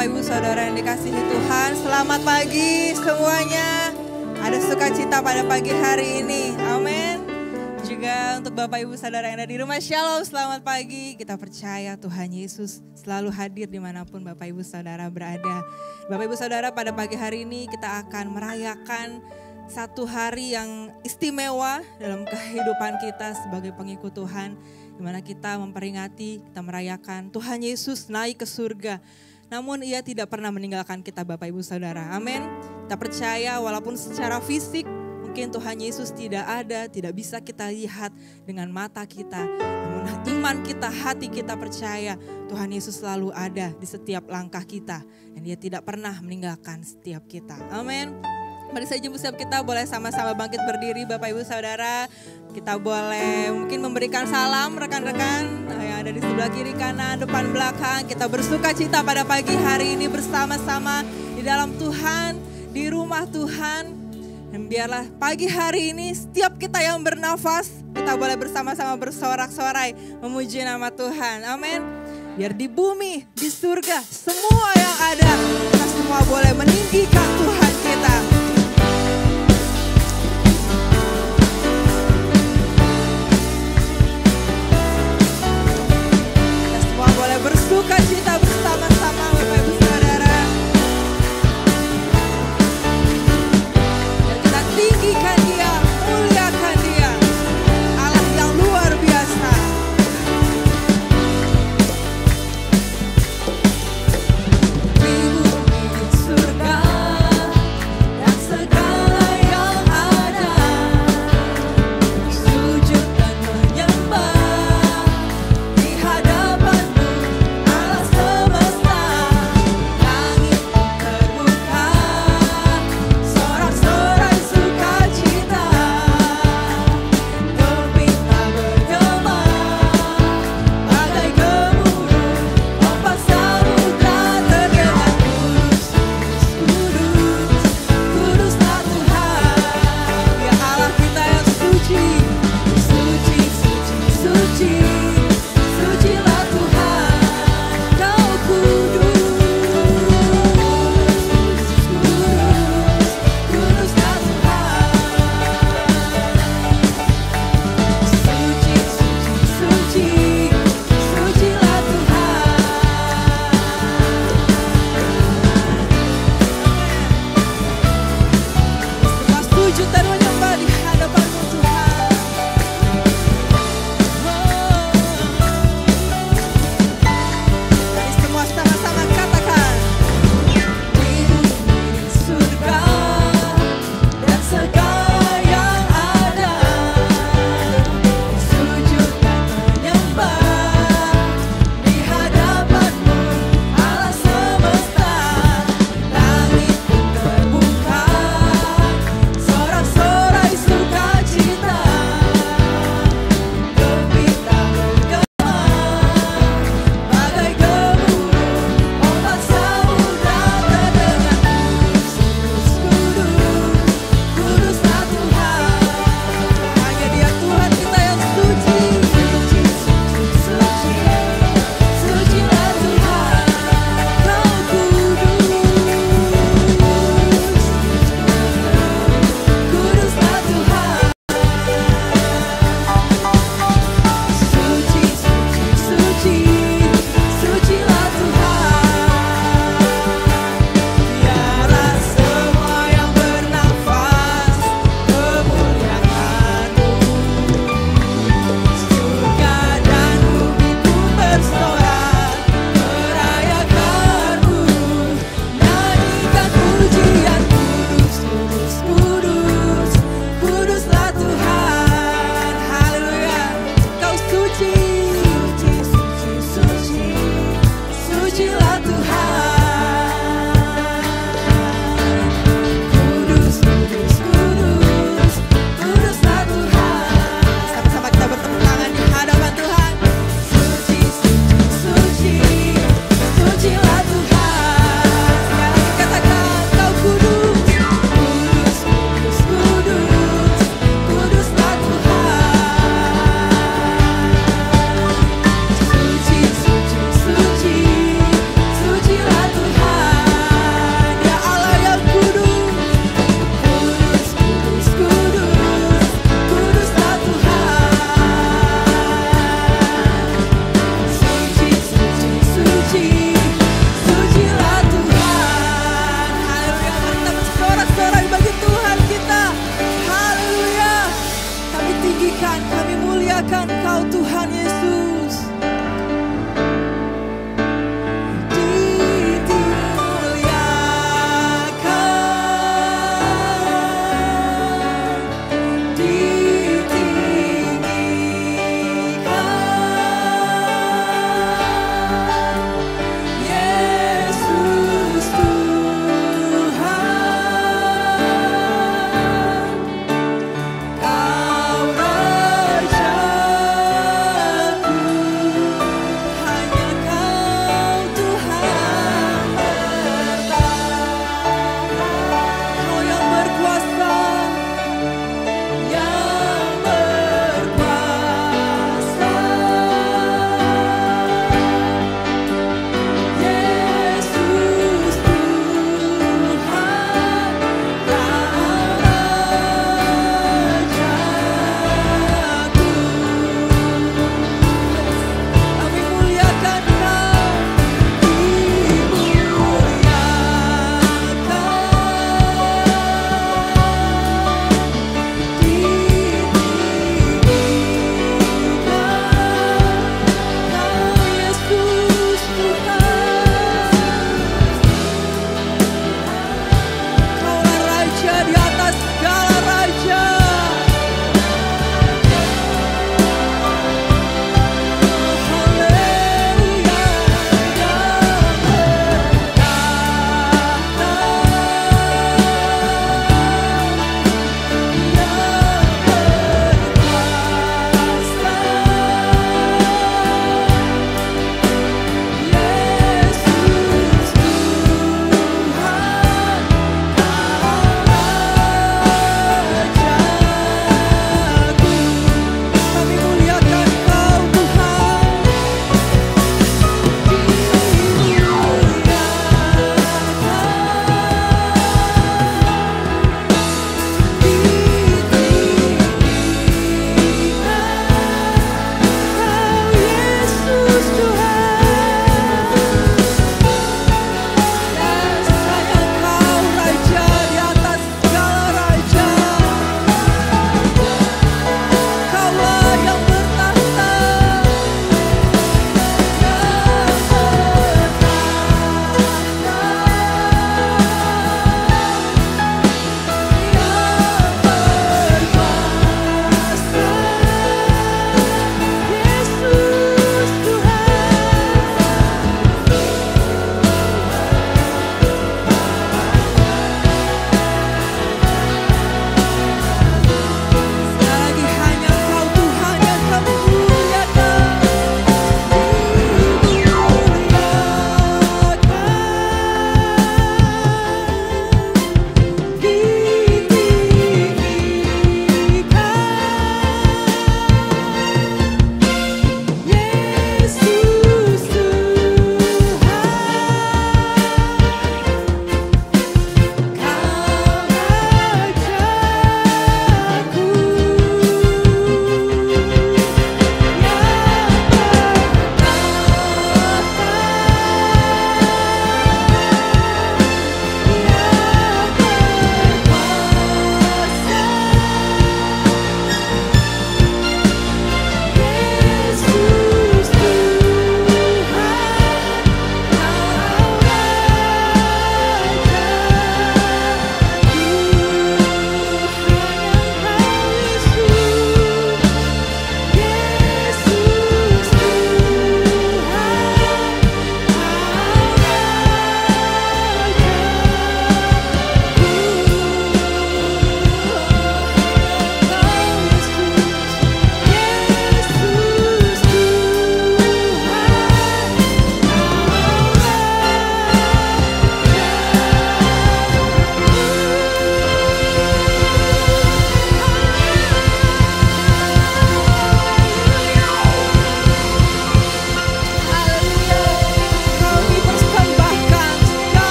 Bapak Ibu Saudara yang dikasihi Tuhan, selamat pagi semuanya. Ada sukacita pada pagi hari ini, amin. Juga untuk Bapak Ibu Saudara yang ada di rumah, Shalom, selamat pagi. Kita percaya Tuhan Yesus selalu hadir dimanapun Bapak Ibu Saudara berada. Bapak Ibu Saudara, pada pagi hari ini kita akan merayakan satu hari yang istimewa dalam kehidupan kita sebagai pengikut Tuhan, di mana kita memperingati, kita merayakan Tuhan Yesus naik ke surga. Namun ia tidak pernah meninggalkan kita Bapak Ibu Saudara, amin. Kita percaya walaupun secara fisik mungkin Tuhan Yesus tidak ada, tidak bisa kita lihat dengan mata kita. Namun iman kita, hati kita percaya Tuhan Yesus selalu ada di setiap langkah kita. Dan dia tidak pernah meninggalkan setiap kita, amin. Mari saja setiap kita boleh sama-sama bangkit berdiri Bapak Ibu Saudara. Kita boleh mungkin memberikan salam rekan-rekan yang ada di sebelah kiri, kanan, depan, belakang. Kita bersuka cita pada pagi hari ini bersama-sama di dalam Tuhan, di rumah Tuhan. Dan biarlah pagi hari ini setiap kita yang bernafas, kita boleh bersama-sama bersorak-sorai memuji nama Tuhan, amin. Biar di bumi, di surga, semua yang ada, kita semua boleh meninggikan Tuhan kita. Boleh bersuka cita bersama-sama Bapak Ibu Saudara. Dan kita tinggikan Dia, muliakan Dia, Allah yang luar biasa. Ribu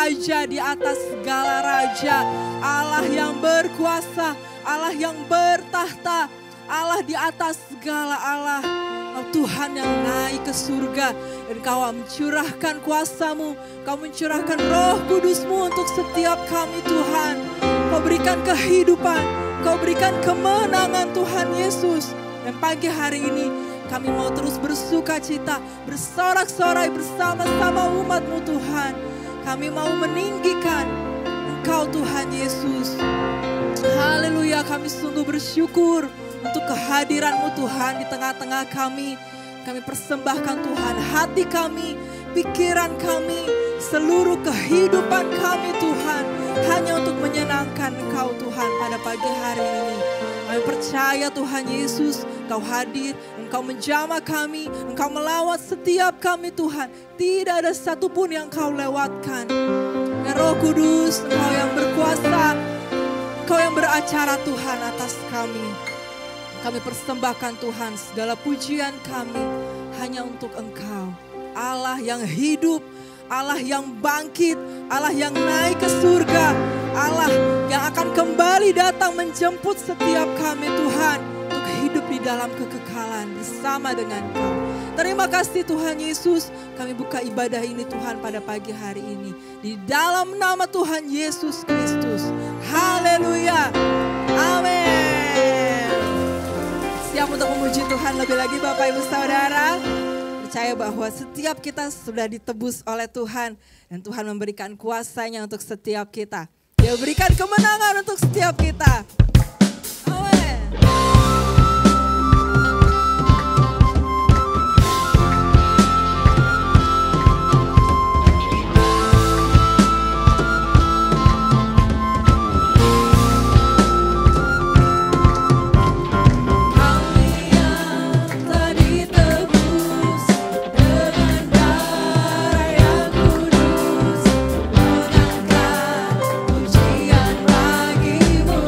Raja di atas segala raja, Allah yang berkuasa, Allah yang bertahta, Allah di atas segala Allah. Tuhan yang naik ke surga dan Kau mencurahkan kuasa-Mu, Kau mencurahkan Roh Kudus-Mu untuk setiap kami Tuhan. Kau berikan kehidupan, Kau berikan kemenangan Tuhan Yesus. Dan pagi hari ini kami mau terus bersuka cita, bersorak-sorai bersama-sama umat-Mu Tuhan. Kami mau meninggikan Engkau Tuhan Yesus. Haleluya, kami sungguh bersyukur untuk kehadiran-Mu Tuhan di tengah-tengah kami. Kami persembahkan Tuhan hati kami, pikiran kami, seluruh kehidupan kami Tuhan. Hanya untuk menyenangkan Engkau Tuhan pada pagi hari ini. Kami percaya Tuhan Yesus, Engkau hadir, Engkau menjamah kami, Engkau melawat setiap kami Tuhan. Tidak ada satupun yang Engkau lewatkan. Ya Roh Kudus, Engkau yang berkuasa, Engkau yang beracara Tuhan atas kami. Kami persembahkan Tuhan segala pujian kami hanya untuk Engkau. Allah yang hidup, Allah yang bangkit, Allah yang naik ke surga, Allah yang akan kembali datang menjemput setiap kami Tuhan untuk hidup di dalam kekekalan bersama dengan Kau. Terima kasih Tuhan Yesus, kami buka ibadah ini Tuhan pada pagi hari ini. Di dalam nama Tuhan Yesus Kristus. Haleluya. Amin. Siap untuk memuji Tuhan lebih lagi Bapak Ibu Saudara. Percaya bahwa setiap kita sudah ditebus oleh Tuhan. Dan Tuhan memberikan kuasa-Nya untuk setiap kita. Dia berikan kemenangan untuk setiap kita. Amin. Pujian bagimu.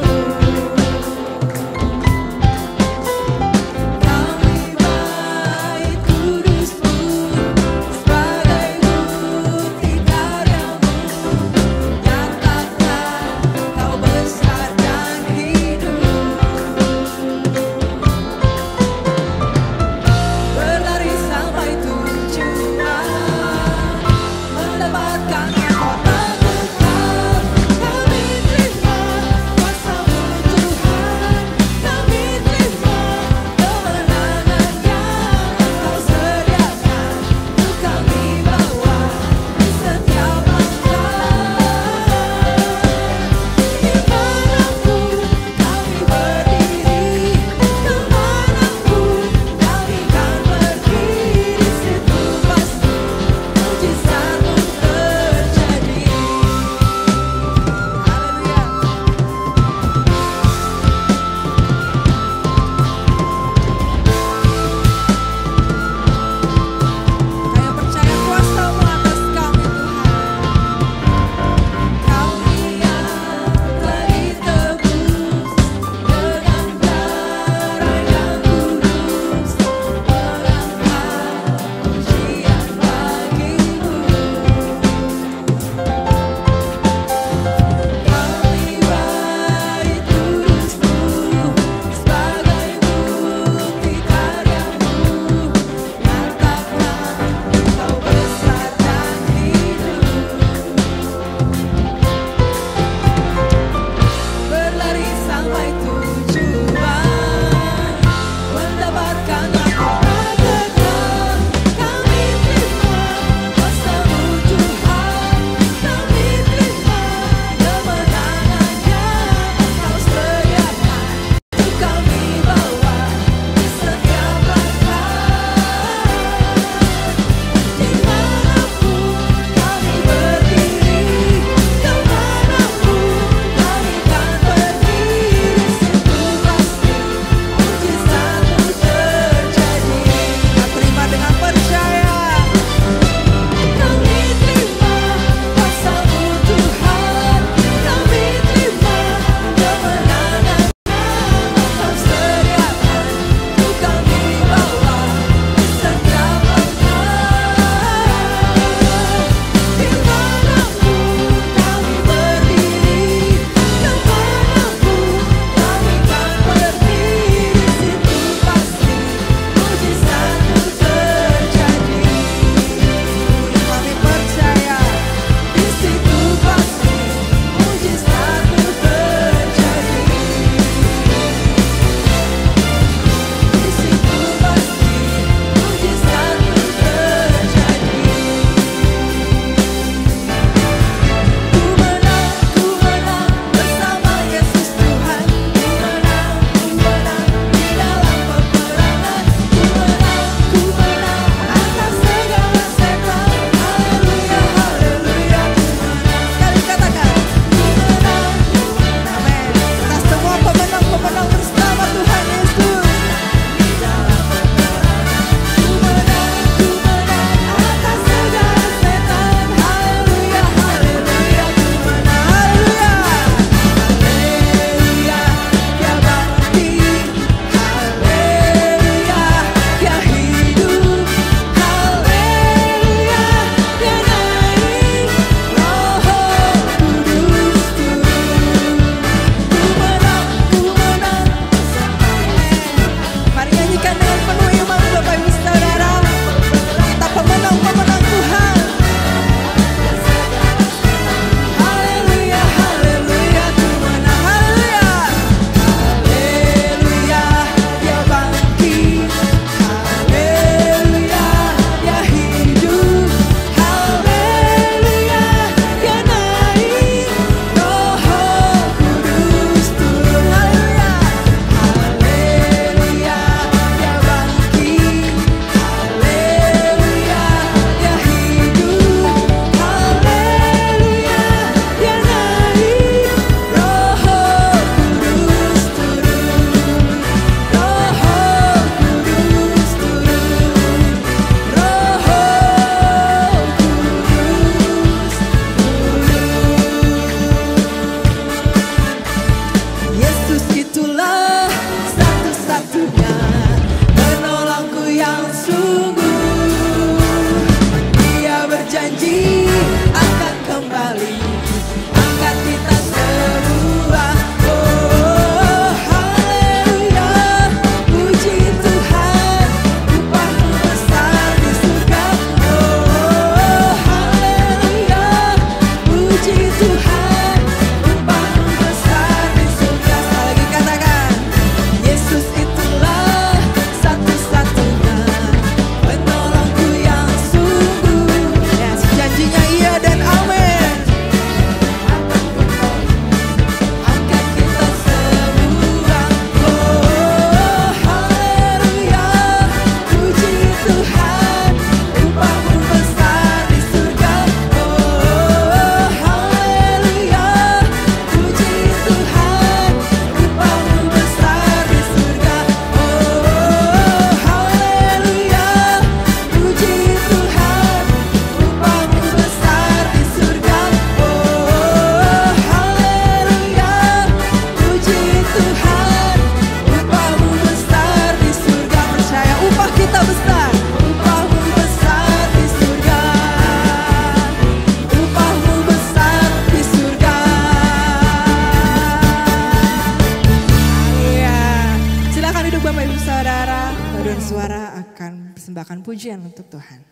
persembahkan pujian untuk Tuhan.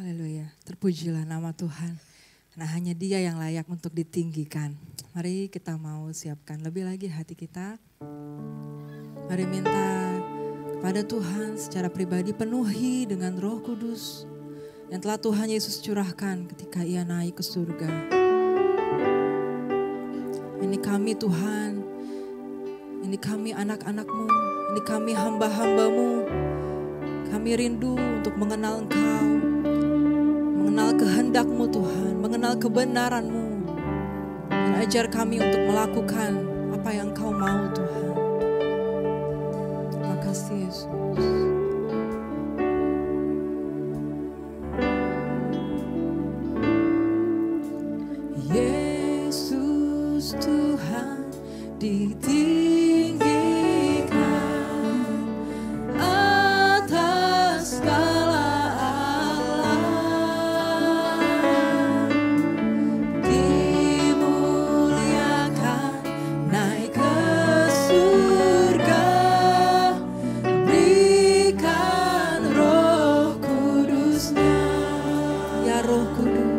Haleluya, terpujilah nama Tuhan. Nah hanya Dia yang layak untuk ditinggikan. Mari kita mau siapkan lebih lagi hati kita. Mari minta kepada Tuhan secara pribadi penuhi dengan Roh Kudus yang telah Tuhan Yesus curahkan ketika Ia naik ke surga. Ini kami Tuhan, ini kami anak-anak-Mu, ini kami hamba-hamba-Mu. Kami rindu untuk mengenal Engkau, mengenal kehendak-Mu Tuhan, mengenal kebenaran-Mu. Dan ajar kami untuk melakukan apa yang Engkau mau Tuhan. Terima kasih Yesus. Yesus Tuhan ditinggikan atas segala alam, dimuliakan naik ke surga, berikan Roh Kudus-Nya, ya Roh Kudus.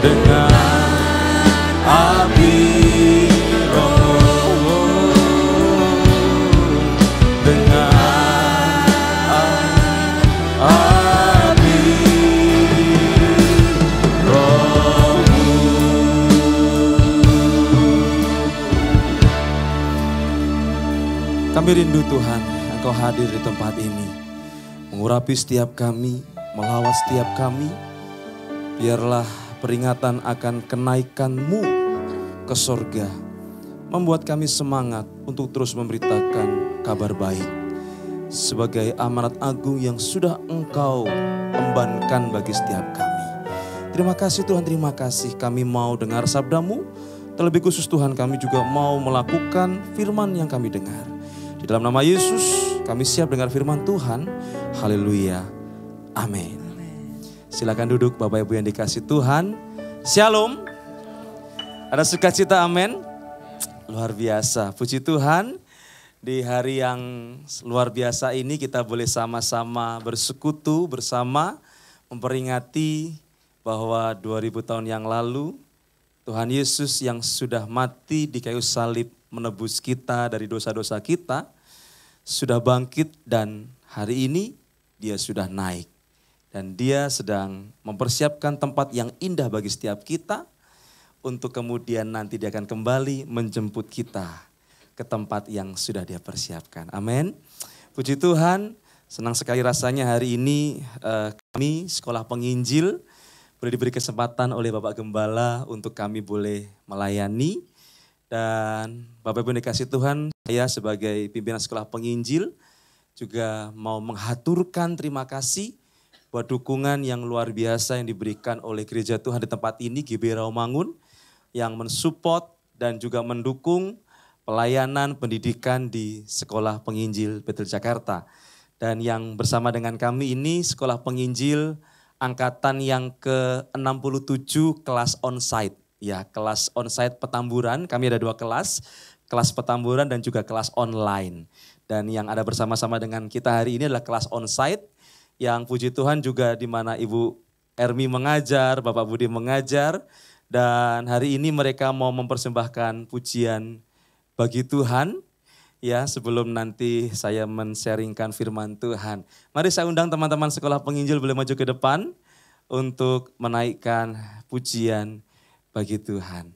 dengan api Roh-Mu, dengan api Roh-Mu. Kami rindu Tuhan, Engkau hadir di tempat ini, mengurapi setiap kami, melawat setiap kami. Biarlah peringatan akan kenaikan-Mu ke sorga membuat kami semangat untuk terus memberitakan kabar baik sebagai amanat agung yang sudah Engkau embankan bagi setiap kami. Terima kasih Tuhan, terima kasih. Kami mau dengar sabda-Mu. Terlebih khusus Tuhan, kami juga mau melakukan firman yang kami dengar. Di dalam nama Yesus kami siap dengar firman Tuhan. Haleluya. Amin. Silakan duduk Bapak Ibu yang dikasih Tuhan. Shalom. Ada sukacita, amin. Luar biasa. Puji Tuhan. Di hari yang luar biasa ini kita boleh sama-sama bersekutu bersama. Memperingati bahwa 2000 tahun yang lalu Tuhan Yesus yang sudah mati di kayu salib menebus kita dari dosa-dosa kita. Sudah bangkit dan hari ini dia sudah naik. Dan dia sedang mempersiapkan tempat yang indah bagi setiap kita. Untuk kemudian nanti dia akan kembali menjemput kita ke tempat yang sudah dia persiapkan. Amin. Puji Tuhan, senang sekali rasanya hari ini kami Sekolah Penginjil boleh diberi kesempatan oleh Bapak Gembala untuk kami boleh melayani. Dan Bapak Ibu dikasih Tuhan, saya sebagai pimpinan Sekolah Penginjil juga mau menghaturkan terima kasih buat dukungan yang luar biasa yang diberikan oleh Gereja Tuhan di tempat ini, GB Rawamangun, yang mensupport dan juga mendukung pelayanan pendidikan di Sekolah Penginjil Bethel Jakarta. Dan yang bersama dengan kami ini Sekolah Penginjil angkatan yang ke-67 kelas onsite. Ya, kelas onsite Petamburan, kami ada 2 kelas Petamburan dan juga kelas online. Dan yang ada bersama-sama dengan kita hari ini adalah kelas onsite, yang puji Tuhan juga di mana Ibu Ermi mengajar, Bapak Budi mengajar, dan hari ini mereka mau mempersembahkan pujian bagi Tuhan. Ya, sebelum nanti saya men-sharingkan firman Tuhan. Mari saya undang teman-teman Sekolah Penginjil boleh maju ke depan untuk menaikkan pujian bagi Tuhan.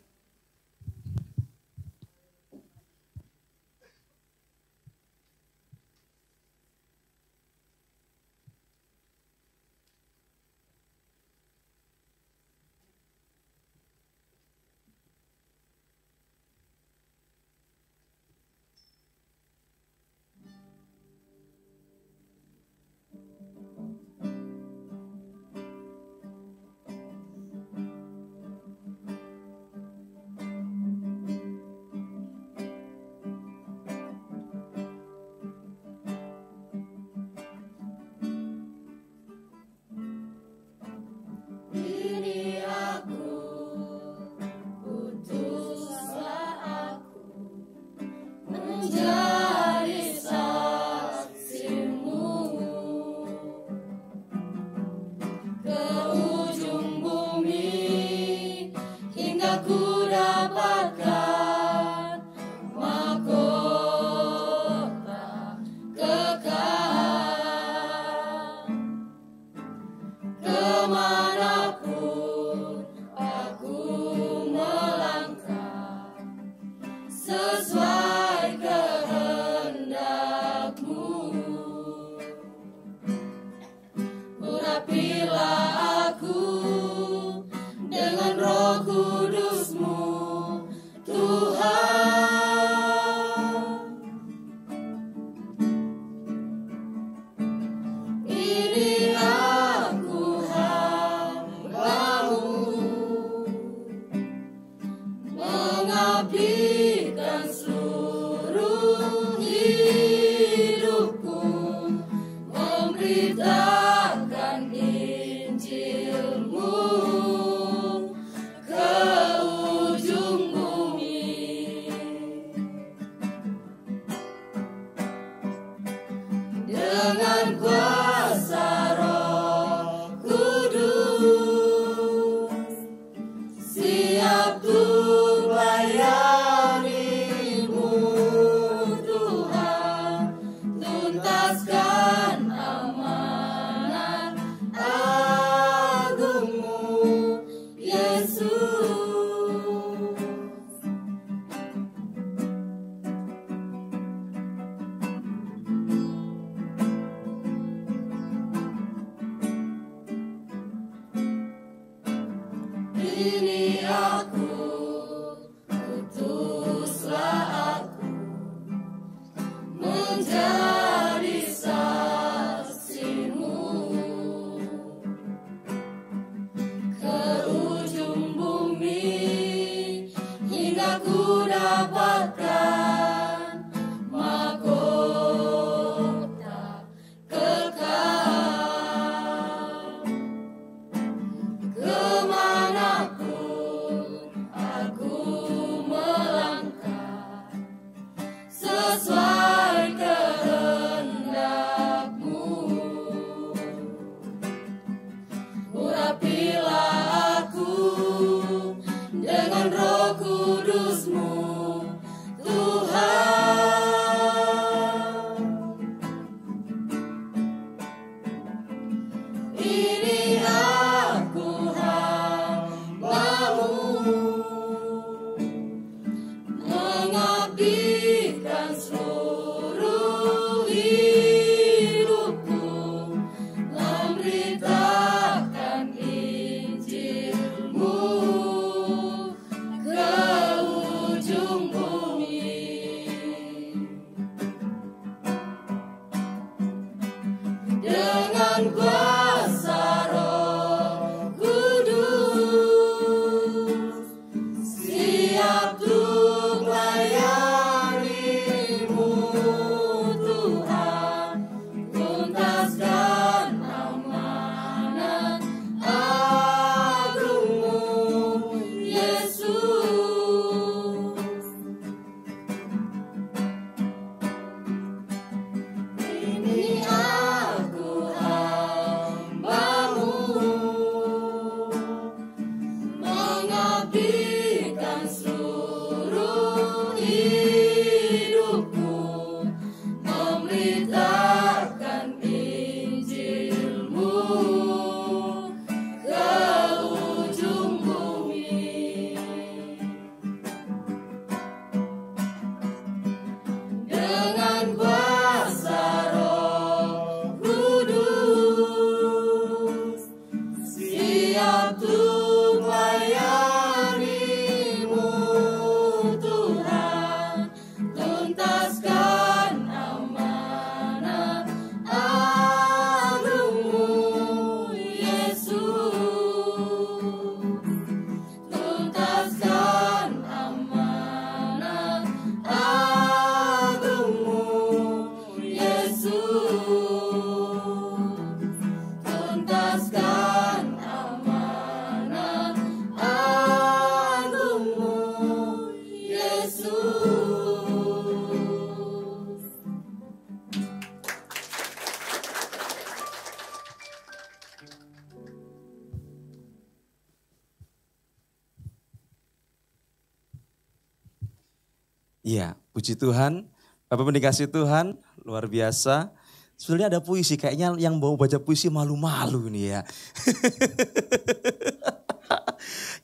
Iya, puji Tuhan. Bapak dikasih Tuhan, luar biasa. Sebenarnya ada puisi, kayaknya yang mau baca puisi malu-malu nih ya.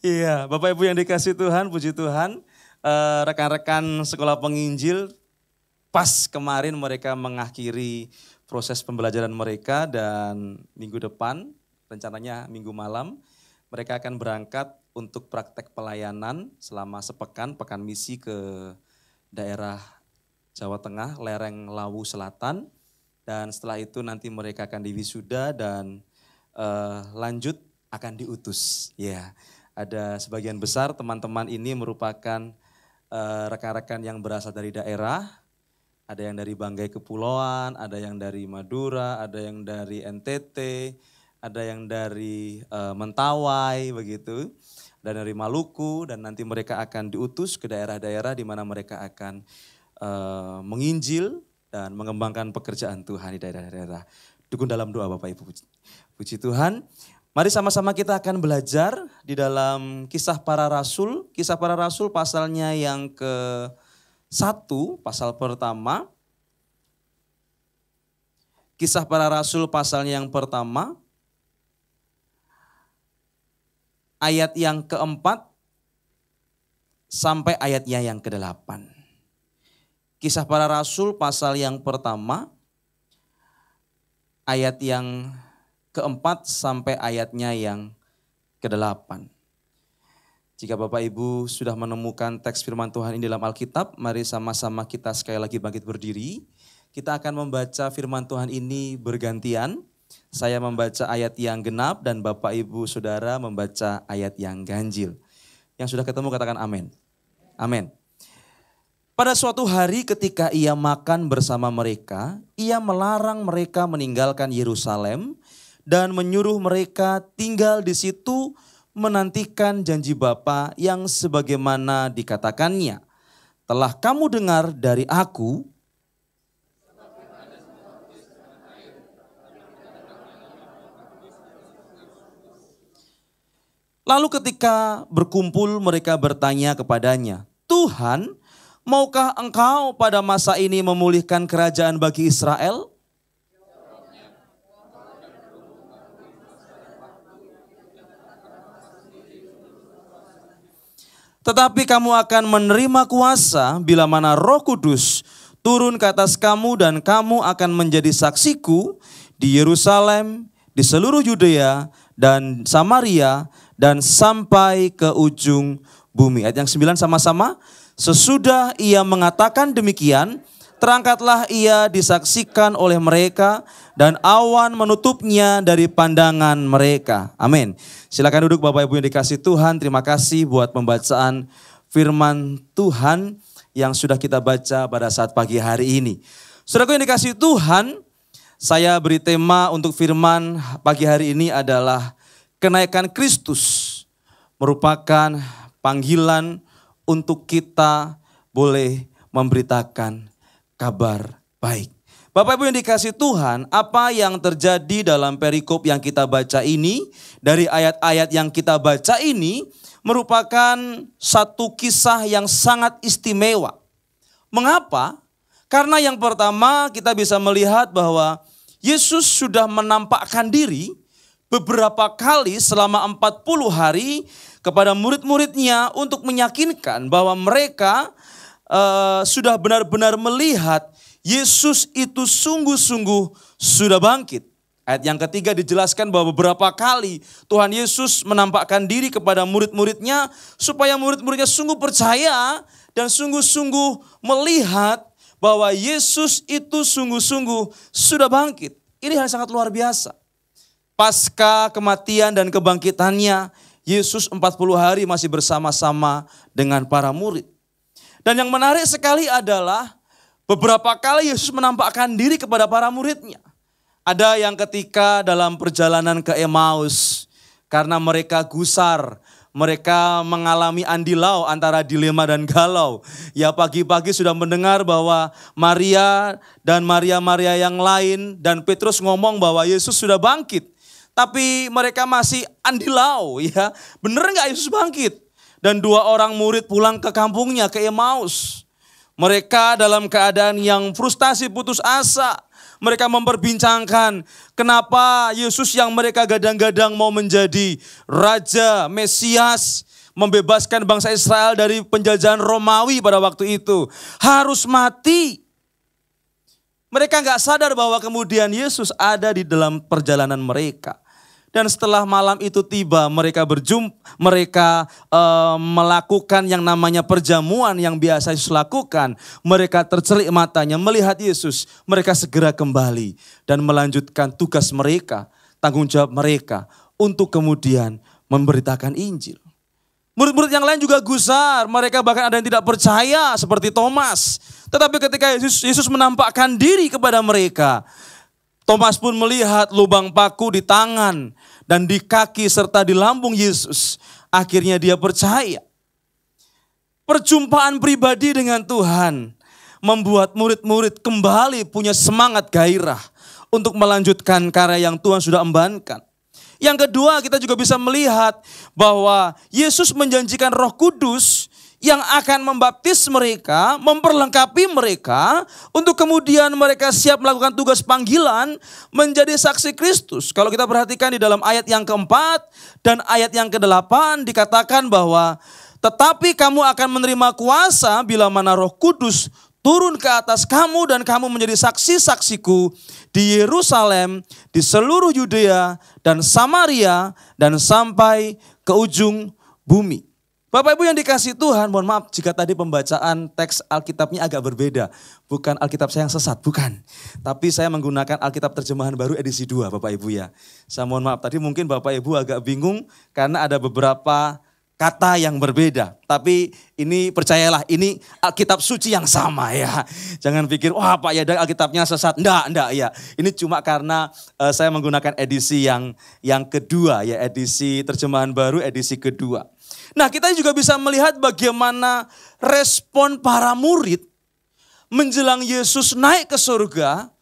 Iya, Bapak Ibu yang dikasih Tuhan, puji Tuhan. Rekan-rekan sekolah penginjil, pas kemarin mereka mengakhiri proses pembelajaran mereka dan minggu depan, rencananya minggu malam, mereka akan berangkat untuk praktek pelayanan selama sepekan, pekan misi ke daerah Jawa Tengah, lereng Lawu Selatan. Dan setelah itu nanti mereka akan diwisuda dan lanjut akan diutus. Ya, ada sebagian besar teman-teman ini merupakan rekan-rekan yang berasal dari daerah. Ada yang dari Banggai Kepulauan, ada yang dari Madura, ada yang dari NTT, ada yang dari Mentawai begitu. Dan dari Maluku, dan nanti mereka akan diutus ke daerah-daerah di mana mereka akan menginjil dan mengembangkan pekerjaan Tuhan di daerah-daerah. Dukung dalam doa Bapak Ibu. Puji Tuhan. Mari sama-sama kita akan belajar di dalam Kisah Para Rasul. Kisah Para Rasul pasalnya yang ke-1, pasal pertama. Kisah Para Rasul pasalnya yang pertama. Ayat yang ke-4 sampai ayatnya yang ke-8. Kisah Para Rasul pasal yang pertama, ayat yang ke-4 sampai ayatnya yang ke-8. Jika Bapak Ibu sudah menemukan teks firman Tuhan ini dalam Alkitab, mari sama-sama kita sekali lagi bangkit berdiri. Kita akan membaca firman Tuhan ini bergantian. Saya membaca ayat yang genap dan Bapak Ibu Saudara membaca ayat yang ganjil. Yang sudah ketemu katakan amin. Amin. Pada suatu hari ketika ia makan bersama mereka, ia melarang mereka meninggalkan Yerusalem dan menyuruh mereka tinggal di situ menantikan janji Bapa yang sebagaimana dikatakannya. Telah kamu dengar dari aku. Lalu ketika berkumpul mereka bertanya kepadanya, Tuhan, maukah engkau pada masa ini memulihkan kerajaan bagi Israel? Tetapi kamu akan menerima kuasa bila mana Roh Kudus turun ke atas kamu dan kamu akan menjadi saksiku di Yerusalem, di seluruh Yudea dan Samaria dan sampai ke ujung bumi. Ayat yang 9 sama-sama. Sesudah ia mengatakan demikian, terangkatlah ia disaksikan oleh mereka dan awan menutupnya dari pandangan mereka. Amin. Silakan duduk Bapak Ibu yang dikasih Tuhan. Terima kasih buat pembacaan firman Tuhan yang sudah kita baca pada saat pagi hari ini. Saudaraku yang dikasih Tuhan, saya beri tema untuk firman pagi hari ini adalah kenaikan Kristus. Merupakan panggilan untuk kita boleh memberitakan kabar baik. Bapak Ibu yang dikasih Tuhan, apa yang terjadi dalam perikop yang kita baca ini, dari ayat-ayat yang kita baca ini, merupakan satu kisah yang sangat istimewa. Mengapa? Karena yang pertama kita bisa melihat bahwa Yesus sudah menampakkan diri beberapa kali selama 40 hari kepada murid-muridnya untuk meyakinkan bahwa mereka sudah benar-benar melihat Yesus itu sungguh-sungguh sudah bangkit. Ayat yang ketiga dijelaskan bahwa beberapa kali Tuhan Yesus menampakkan diri kepada murid-muridnya supaya murid-muridnya sungguh percaya dan sungguh-sungguh melihat bahwa Yesus itu sungguh-sungguh sudah bangkit. Ini hal sangat luar biasa. Pasca kematian dan kebangkitannya, Yesus 40 hari masih bersama-sama dengan para murid. Dan yang menarik sekali adalah beberapa kali Yesus menampakkan diri kepada para muridnya. Ada yang ketika dalam perjalanan ke Emmaus, karena mereka gusar, mereka mengalami andilau antara dilema dan galau. Ya pagi-pagi sudah mendengar bahwa Maria dan Maria yang lain dan Petrus ngomong bahwa Yesus sudah bangkit. Tapi mereka masih andilau ya, bener gak Yesus bangkit? Dan 2 orang murid pulang ke kampungnya, ke Emmaus. Mereka dalam keadaan yang frustasi, putus asa. Mereka memperbincangkan kenapa Yesus yang mereka gadang-gadang mau menjadi Raja, Mesias, membebaskan bangsa Israel dari penjajahan Romawi pada waktu itu, harus mati. Mereka gak sadar bahwa kemudian Yesus ada di dalam perjalanan mereka. Dan setelah malam itu tiba, mereka melakukan yang namanya perjamuan yang biasa Yesus lakukan. Mereka tercelik matanya melihat Yesus. Mereka segera kembali dan melanjutkan tugas mereka, tanggung jawab mereka untuk kemudian memberitakan Injil. Murid-murid yang lain juga gusar, mereka bahkan ada yang tidak percaya seperti Thomas. Tetapi ketika Yesus menampakkan diri kepada mereka, Thomas pun melihat lubang paku di tangan dan di kaki serta di lambung Yesus. Akhirnya dia percaya. Perjumpaan pribadi dengan Tuhan membuat murid-murid kembali punya semangat gairah untuk melanjutkan karya yang Tuhan sudah embankan. Yang kedua, kita juga bisa melihat bahwa Yesus menjanjikan Roh Kudus yang akan membaptis mereka, memperlengkapi mereka, untuk kemudian mereka siap melakukan tugas panggilan menjadi saksi Kristus. Kalau kita perhatikan di dalam ayat yang keempat dan ayat yang ke-8 dikatakan bahwa tetapi kamu akan menerima kuasa bila mana Roh Kudus turun ke atas kamu dan kamu menjadi saksi-saksiku di Yerusalem, di seluruh Yudea dan Samaria dan sampai ke ujung bumi. Bapak Ibu yang dikasihi Tuhan, mohon maaf jika tadi pembacaan teks Alkitabnya agak berbeda. Bukan Alkitab saya yang sesat, bukan. Tapi saya menggunakan Alkitab terjemahan baru edisi 2 Bapak Ibu ya. Saya mohon maaf tadi mungkin Bapak Ibu agak bingung karena ada beberapa kata yang berbeda. Tapi ini percayalah, ini Alkitab suci yang sama ya. Jangan pikir, wah Pak ya Alkitabnya sesat. Enggak ya. Ini cuma karena saya menggunakan edisi yang kedua ya. Edisi terjemahan baru edisi kedua. Nah kita juga bisa melihat bagaimana respon para murid menjelang Yesus naik ke surga.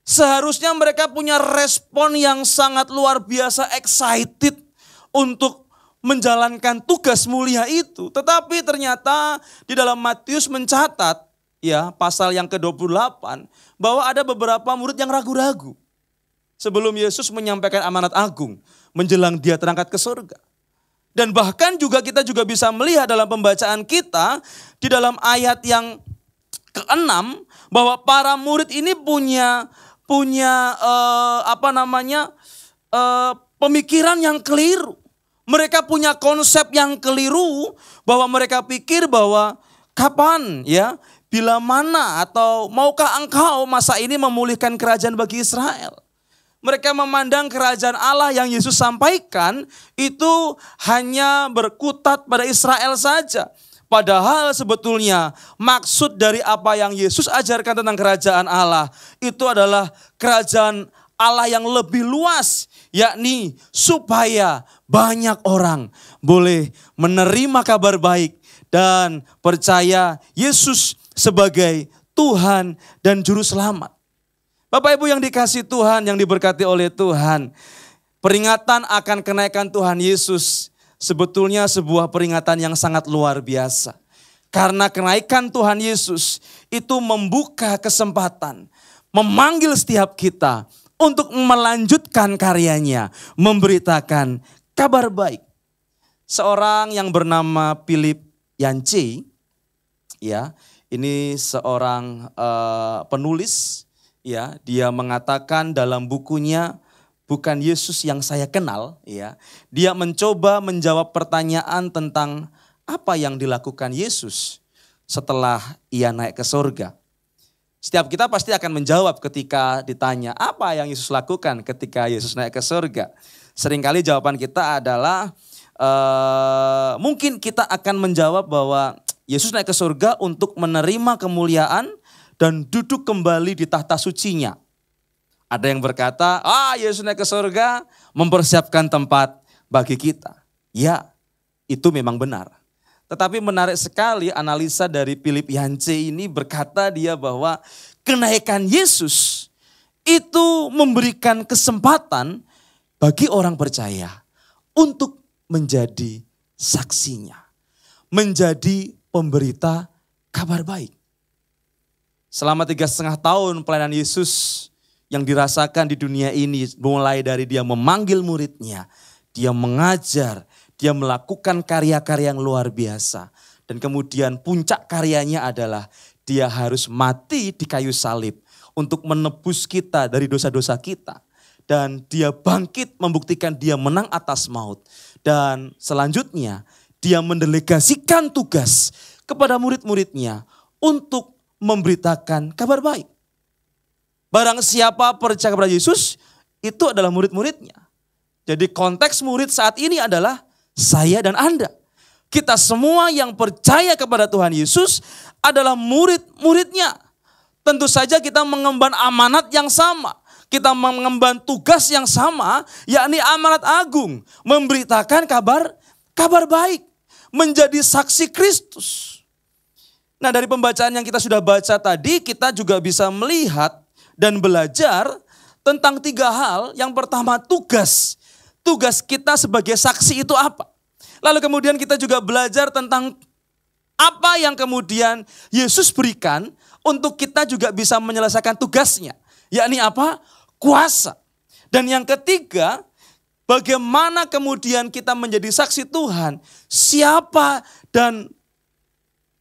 Seharusnya mereka punya respon yang sangat luar biasa excited untuk menjalankan tugas mulia itu. Tetapi ternyata di dalam Matius mencatat ya pasal yang ke-28 bahwa ada beberapa murid yang ragu-ragu. Sebelum Yesus menyampaikan amanat agung menjelang dia terangkat ke surga. Dan bahkan juga kita juga bisa melihat dalam pembacaan kita di dalam ayat yang ke-6 bahwa para murid ini punya pemikiran yang keliru. Mereka punya konsep yang keliru bahwa mereka pikir bahwa kapan ya, bila mana atau maukah engkau masa ini memulihkan kerajaan bagi Israel. Mereka memandang kerajaan Allah yang Yesus sampaikan itu hanya berkutat pada Israel saja. Padahal sebetulnya maksud dari apa yang Yesus ajarkan tentang kerajaan Allah itu adalah kerajaan Allah yang lebih luas, yakni supaya banyak orang boleh menerima kabar baik dan percaya Yesus sebagai Tuhan dan Juru Selamat. Bapak Ibu yang dikasihi Tuhan, yang diberkati oleh Tuhan, peringatan akan kenaikan Tuhan Yesus sebetulnya sebuah peringatan yang sangat luar biasa. Karena kenaikan Tuhan Yesus itu membuka kesempatan, memanggil setiap kita untuk melanjutkan karyanya, memberitakan kabar baik. Seorang yang bernama Philip Yancey, ya, ini seorang penulis, ya, dia mengatakan dalam bukunya Bukan Yesus Yang Saya Kenal, ya, dia mencoba menjawab pertanyaan tentang apa yang dilakukan Yesus setelah ia naik ke surga. Setiap kita pasti akan menjawab ketika ditanya apa yang Yesus lakukan ketika Yesus naik ke surga. Seringkali jawaban kita adalah mungkin kita akan menjawab bahwa Yesus naik ke surga untuk menerima kemuliaan dan duduk kembali di tahta sucinya. Ada yang berkata, Yesus naik ke surga mempersiapkan tempat bagi kita. Ya, itu memang benar. Tetapi menarik sekali analisa dari Philip Yancey ini berkata dia bahwa kenaikan Yesus itu memberikan kesempatan bagi orang percaya untuk menjadi saksinya. Menjadi pemberita kabar baik. Selama 3,5 tahun pelayanan Yesus yang dirasakan di dunia ini, mulai dari dia memanggil muridnya, dia mengajar, dia melakukan karya-karya yang luar biasa. Dan kemudian puncak karyanya adalah dia harus mati di kayu salib untuk menebus kita dari dosa-dosa kita. Dan dia bangkit membuktikan dia menang atas maut. Dan selanjutnya dia mendelegasikan tugas kepada murid-muridnya untuk memberitakan kabar baik. Barang siapa percaya kepada Yesus, itu adalah murid-muridnya. Jadi konteks murid saat ini adalah saya dan Anda. Kita semua yang percaya kepada Tuhan Yesus adalah murid-muridnya. Tentu saja kita mengemban amanat yang sama. Kita mengemban tugas yang sama, yakni amanat agung. Memberitakan kabar baik. Menjadi saksi Kristus. Nah, dari pembacaan yang kita sudah baca tadi, kita juga bisa melihat dan belajar tentang 3 hal. Yang pertama, tugas. Tugas kita sebagai saksi itu apa? Lalu kemudian kita juga belajar tentang apa yang kemudian Yesus berikan untuk kita juga bisa menyelesaikan tugasnya. Yakni apa? Kuasa. Dan yang ketiga, bagaimana kemudian kita menjadi saksi Tuhan. Siapa dan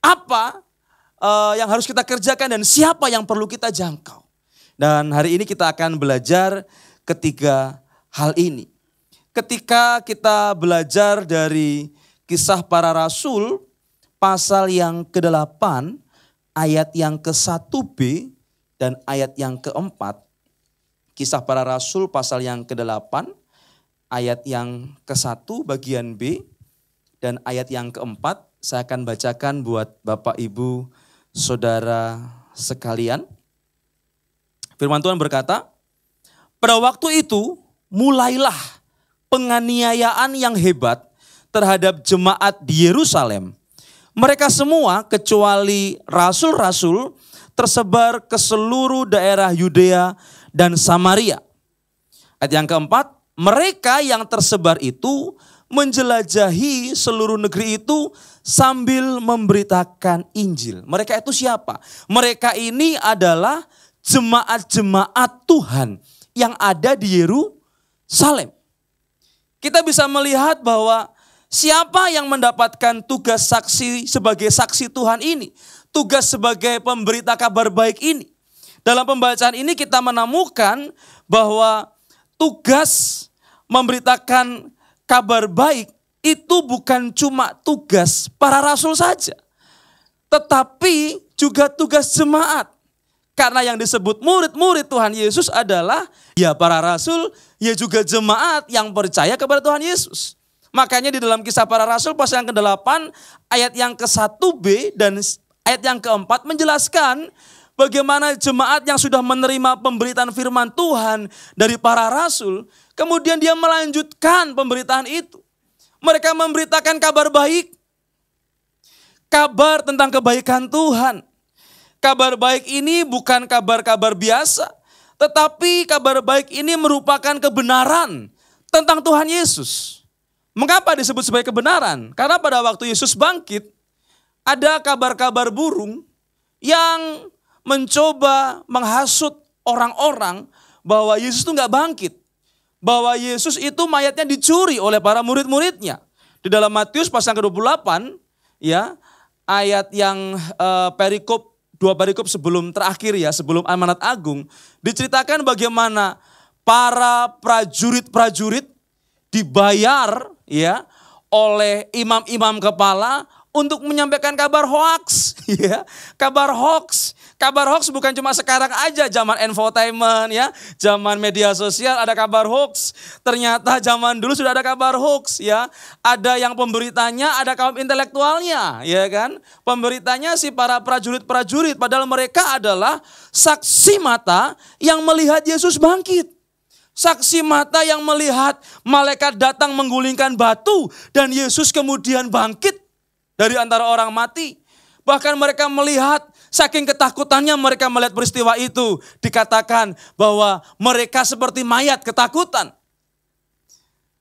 apa yang harus kita kerjakan dan siapa yang perlu kita jangkau. Dan hari ini kita akan belajar ketiga hal ini. Ketika kita belajar dari Kisah Para Rasul pasal yang ke-8 ayat yang ke-1b dan ayat yang ke-4. Kisah Para Rasul pasal yang ke-8 ayat yang ke-1 bagian B dan ayat yang ke-4 saya akan bacakan buat Bapak Ibu Saudara sekalian. Firman Tuhan berkata, pada waktu itu mulailah penganiayaan yang hebat terhadap jemaat di Yerusalem. Mereka semua kecuali rasul-rasul tersebar ke seluruh daerah Yudea dan Samaria. Ayat yang keempat, mereka yang tersebar itu menjelajahi seluruh negeri itu sambil memberitakan Injil. Mereka itu siapa? Mereka ini adalah jemaat-jemaat Tuhan yang ada di Yerusalem. Kita bisa melihat bahwa siapa yang mendapatkan tugas saksi sebagai saksi Tuhan ini, tugas sebagai pemberita kabar baik ini. Dalam pembacaan ini kita menemukan bahwa tugas memberitakan kabar baik itu bukan cuma tugas para rasul saja, tetapi juga tugas jemaat. Karena yang disebut murid-murid Tuhan Yesus adalah ya para rasul, ya juga jemaat yang percaya kepada Tuhan Yesus. Makanya di dalam Kisah Para Rasul pasal yang ke-8 ayat yang ke-1b dan ayat yang ke-4 menjelaskan bagaimana jemaat yang sudah menerima pemberitaan firman Tuhan dari para rasul, kemudian dia melanjutkan pemberitaan itu. Mereka memberitakan kabar baik, kabar tentang kebaikan Tuhan. Kabar baik ini bukan kabar-kabar biasa, tetapi kabar baik ini merupakan kebenaran tentang Tuhan Yesus. Mengapa disebut sebagai kebenaran? Karena pada waktu Yesus bangkit, ada kabar-kabar burung yang mencoba menghasut orang-orang bahwa Yesus itu nggak bangkit. Bahwa Yesus itu mayatnya dicuri oleh para murid-muridnya. Di dalam Matius pasal ke-28, ya, ayat yang dua perikop sebelum terakhir ya, sebelum amanat agung, diceritakan bagaimana para prajurit-prajurit dibayar ya oleh imam-imam kepala untuk menyampaikan kabar hoaks, ya. Kabar hoaks bukan cuma sekarang aja, zaman infotainment ya, zaman media sosial ada kabar hoaks. Ternyata zaman dulu sudah ada kabar hoaks ya. Ada yang pemberitanya, ada kaum intelektualnya, ya kan? Pemberitanya si para prajurit-prajurit, padahal mereka adalah saksi mata yang melihat Yesus bangkit. Saksi mata yang melihat malaikat datang menggulingkan batu dan Yesus kemudian bangkit dari antara orang mati. Bahkan mereka melihat, saking ketakutannya mereka melihat peristiwa itu. Dikatakan bahwa mereka seperti mayat ketakutan.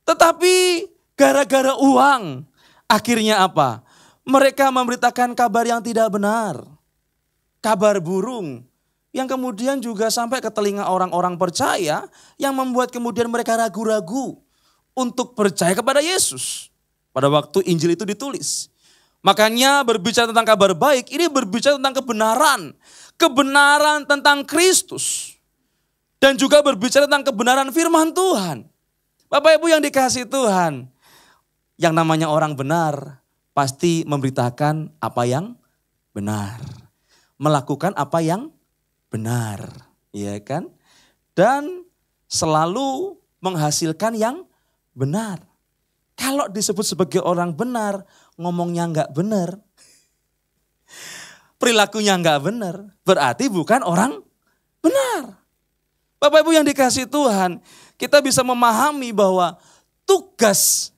Tetapi gara-gara uang, akhirnya apa? Mereka memberitakan kabar yang tidak benar. Kabar burung. Yang kemudian juga sampai ke telinga orang-orang percaya. Yang membuat kemudian mereka ragu-ragu untuk percaya kepada Yesus. Pada waktu Injil itu ditulis. Makanya berbicara tentang kabar baik, ini berbicara tentang kebenaran. Kebenaran tentang Kristus. Dan juga berbicara tentang kebenaran firman Tuhan. Bapak Ibu yang dikasihi Tuhan. Yang namanya orang benar pasti memberitakan apa yang benar. Melakukan apa yang benar. Ya kan? Dan selalu menghasilkan yang benar. Kalau disebut sebagai orang benar, ngomongnya enggak benar, perilakunya enggak benar, berarti bukan orang benar. Bapak Ibu yang dikasihi Tuhan, kita bisa memahami bahwa tugas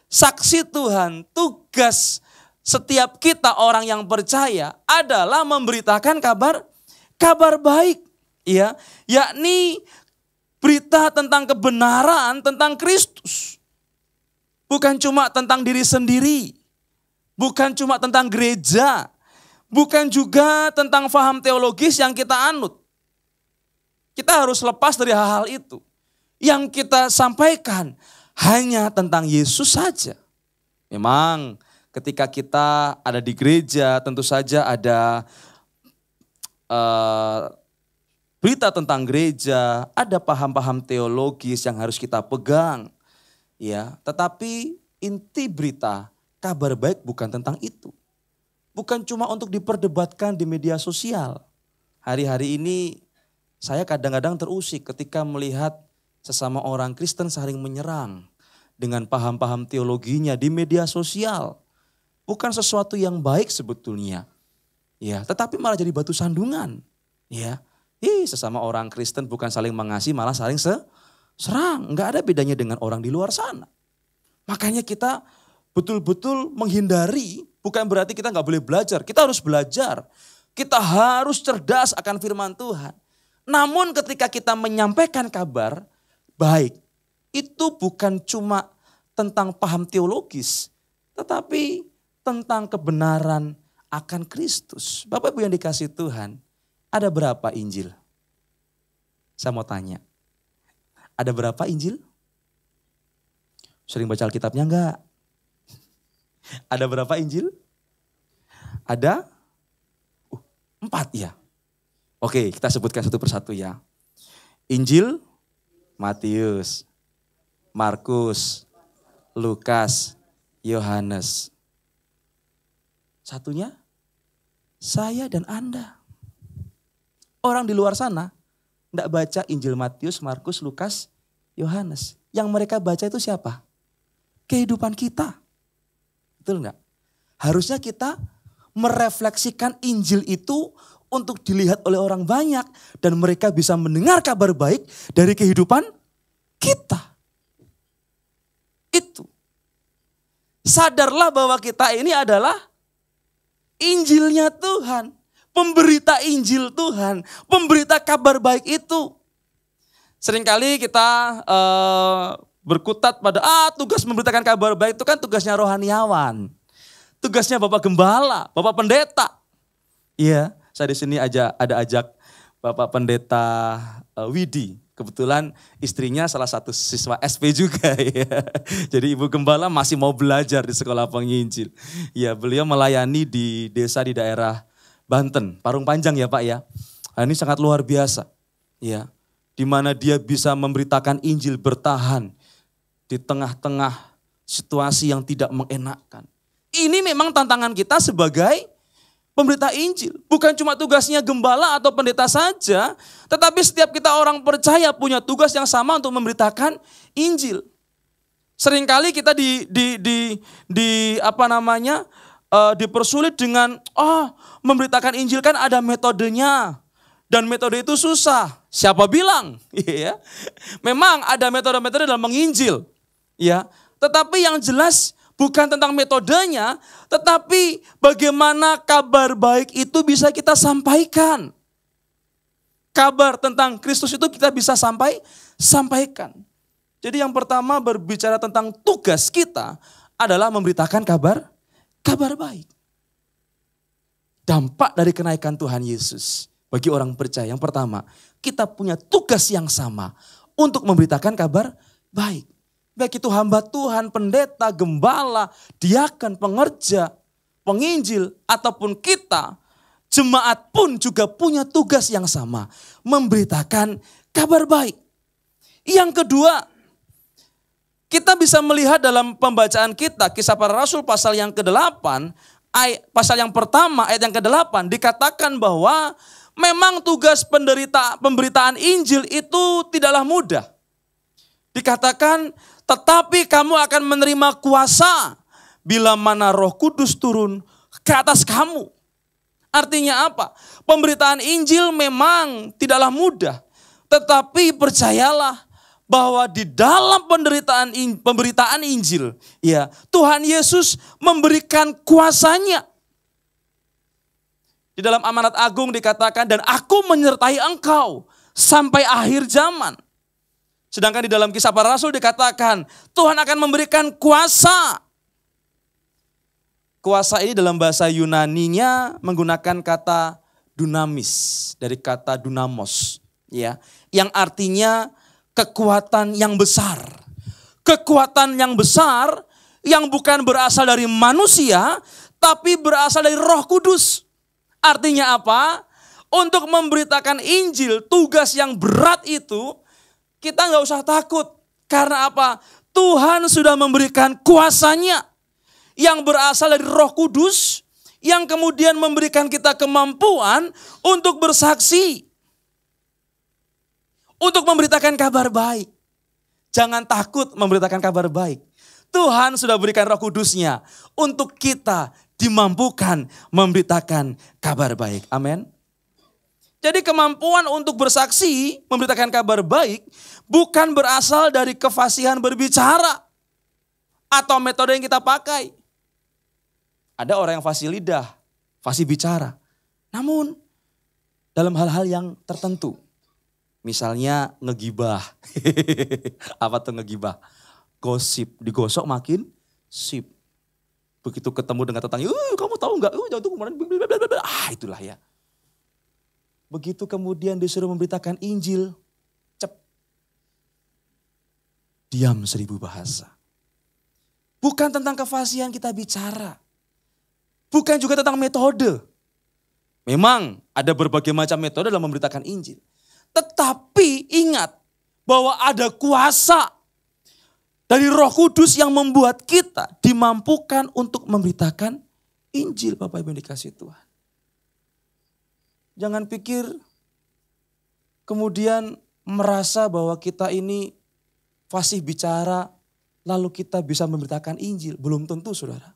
saksi Tuhan, tugas setiap kita orang yang percaya adalah memberitakan kabar baik, ya, yakni berita tentang kebenaran tentang Kristus. Bukan cuma tentang diri sendiri. Bukan cuma tentang gereja. Bukan juga tentang faham teologis yang kita anut. Kita harus lepas dari hal-hal itu. Yang kita sampaikan hanya tentang Yesus saja. Memang ketika kita ada di gereja tentu saja ada berita tentang gereja, ada paham-paham teologis yang harus kita pegang. Ya, tetapi inti berita kabar baik bukan tentang itu. Bukan cuma untuk diperdebatkan di media sosial. Hari-hari ini saya kadang-kadang terusik ketika melihat sesama orang Kristen saling menyerang dengan paham-paham teologinya di media sosial. Bukan sesuatu yang baik sebetulnya. Ya, tetapi malah jadi batu sandungan. Ya. Sesama orang Kristen bukan saling mengasihi, malah saling serang. Enggak ada bedanya dengan orang di luar sana. Makanya kita betul-betul menghindari, bukan berarti kita nggak boleh belajar. Kita harus belajar. Kita harus cerdas akan firman Tuhan. Namun ketika kita menyampaikan kabar baik, itu bukan cuma tentang paham teologis, tetapi tentang kebenaran akan Kristus. Bapak Ibu yang dikasihi Tuhan, ada berapa Injil? Saya mau tanya. Ada berapa Injil? Sering baca Alkitabnya enggak? Ada berapa Injil? Ada 4 ya. Oke, kita sebutkan satu persatu ya. Injil Matius, Markus, Lukas, Yohanes. Satunya saya dan Anda. Orang di luar sana enggak baca Injil Matius, Markus, Lukas, Yohanes. Yang mereka baca itu siapa? Kehidupan kita. Betul enggak? Harusnya kita merefleksikan Injil itu untuk dilihat oleh orang banyak. Dan mereka bisa mendengar kabar baik dari kehidupan kita. Itu. Sadarlah bahwa kita ini adalah Injilnya Tuhan. Pemberita Injil Tuhan, pemberita kabar baik itu. Seringkali kita berkutat pada tugas memberitakan kabar baik itu kan tugasnya rohaniawan. Tugasnya Bapak Gembala, Bapak Pendeta. Iya, saya di sini ajak Bapak Pendeta Widi. Kebetulan istrinya salah satu siswa SP juga ya. Jadi Ibu Gembala masih mau belajar di sekolah penginjil. Ya, beliau melayani di desa di daerah Banten, Parung Panjang ya Pak ya. Nah, ini sangat luar biasa. Ya, di mana dia bisa memberitakan Injil bertahan di tengah-tengah situasi yang tidak mengenakkan. Ini memang tantangan kita sebagai pemberita Injil. Bukan cuma tugasnya gembala atau pendeta saja, tetapi setiap kita orang percaya punya tugas yang sama untuk memberitakan Injil. Seringkali kita dipersulit dengan memberitakan Injil kan ada metodenya. Dan metode itu susah. Siapa bilang? Ya. Memang ada metode-metode dalam menginjil. Ya. Tetapi yang jelas bukan tentang metodenya, tetapi bagaimana kabar baik itu bisa kita sampaikan. Kabar tentang Kristus itu kita bisa sampaikan. Jadi yang pertama berbicara tentang tugas kita adalah memberitakan kabar baik. Dampak dari kenaikan Tuhan Yesus bagi orang percaya. Yang pertama, kita punya tugas yang sama untuk memberitakan kabar baik. Baik itu hamba Tuhan, pendeta, gembala, diaken, pengerja, penginjil, ataupun kita, jemaat pun juga punya tugas yang sama. Memberitakan kabar baik. Yang kedua, kita bisa melihat dalam pembacaan kita, Kisah Para Rasul pasal yang ke-8, pasal yang pertama ayat yang ke-8 dikatakan bahwa memang tugas pemberitaan Injil itu tidaklah mudah. Dikatakan, tetapi kamu akan menerima kuasa bila mana Roh Kudus turun ke atas kamu. Artinya apa? Pemberitaan Injil memang tidaklah mudah. Tetapi percayalah bahwa di dalam pemberitaan Injil, ya, Tuhan Yesus memberikan kuasanya. Di dalam amanat agung dikatakan, dan aku menyertai engkau sampai akhir zaman. Sedangkan di dalam Kisah Para Rasul dikatakan, Tuhan akan memberikan kuasa. Kuasa ini dalam bahasa Yunaninya menggunakan kata dunamis, dari kata dunamos, ya, yang artinya kekuatan yang besar. Kekuatan yang besar yang bukan berasal dari manusia, tapi berasal dari Roh Kudus. Artinya apa? Untuk memberitakan Injil, tugas yang berat itu, kita nggak usah takut. Karena apa? Tuhan sudah memberikan kuasanya yang berasal dari Roh Kudus, yang kemudian memberikan kita kemampuan untuk bersaksi, untuk memberitakan kabar baik. Jangan takut memberitakan kabar baik. Tuhan sudah berikan Roh Kudusnya untuk kita dimampukan memberitakan kabar baik. Amin. Jadi kemampuan untuk bersaksi, memberitakan kabar baik bukan berasal dari kefasihan berbicara atau metode yang kita pakai. Ada orang yang fasih lidah, fasih bicara. Namun dalam hal-hal yang tertentu. Misalnya ngegibah. Apa tuh ngegibah? Gosip, digosok makin sip. Begitu ketemu dengan tetangga, kamu tahu nggak? Jangan tuh kemarin, itulah ya. Begitu kemudian disuruh memberitakan Injil, diam 1000 bahasa. Bukan tentang kefasihan kita bicara. Bukan juga tentang metode. Memang ada berbagai macam metode dalam memberitakan Injil. Tetapi ingat bahwa ada kuasa dari Roh Kudus yang membuat kita dimampukan untuk memberitakan Injil, Bapak Ibu yang dikasihi Tuhan. Jangan pikir kemudian merasa bahwa kita ini fasih bicara lalu kita bisa memberitakan Injil. Belum tentu, saudara.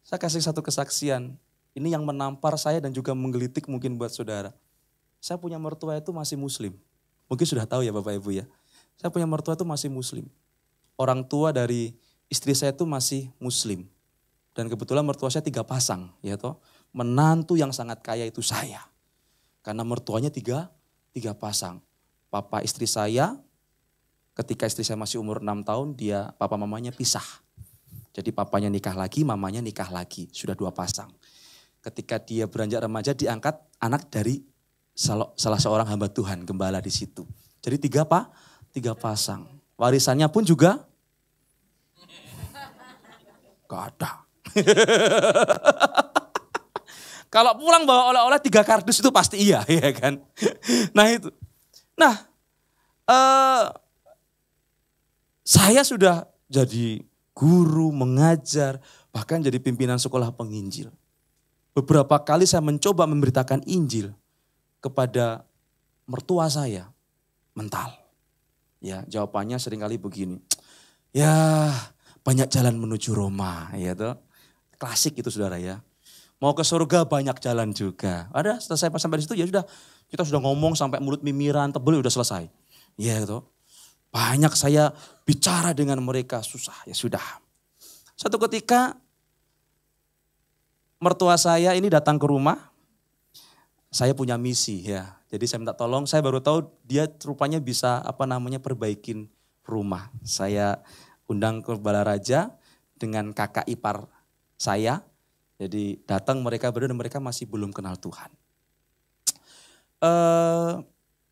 Saya kasih satu kesaksian. Ini yang menampar saya dan juga menggelitik mungkin buat saudara. Saya punya mertua itu masih muslim. Mungkin sudah tahu ya Bapak Ibu ya. Saya punya mertua itu masih muslim. Orang tua dari istri saya itu masih muslim. Dan kebetulan mertua saya 3 pasang. Ya toh. Menantu yang sangat kaya itu saya. Karena mertuanya 3 pasang. Papa istri saya, ketika istri saya masih umur 6 tahun, papa mamanya pisah. Jadi papanya nikah lagi, mamanya nikah lagi. Sudah 2 pasang. Ketika dia beranjak remaja, diangkat anak dari salah seorang hamba Tuhan, gembala di situ. Jadi 3 pasang. Warisannya pun juga gak ada. Kalau pulang bawa oleh-oleh 3 kardus itu pasti iya, ya kan. Nah itu. Nah, saya sudah jadi guru, mengajar, bahkan jadi pimpinan sekolah penginjil. Beberapa kali saya mencoba memberitakan Injil kepada mertua saya, mental. Ya, jawabannya seringkali begini. Ya, banyak jalan menuju Roma, ya toh. Klasik itu saudara ya. Mau ke surga banyak jalan juga. Ada selesai sampai di situ ya sudah, kita sudah ngomong sampai mulut mimiran, tebel udah selesai. Ya toh. Banyak saya bicara dengan mereka, susah ya sudah. Satu ketika mertua saya ini datang ke rumah, saya punya misi ya. Jadi saya minta tolong, saya baru tahu dia rupanya bisa perbaikin rumah. Saya undang ke Balaraja dengan kakak ipar saya. Jadi datang mereka berdua dan mereka masih belum kenal Tuhan.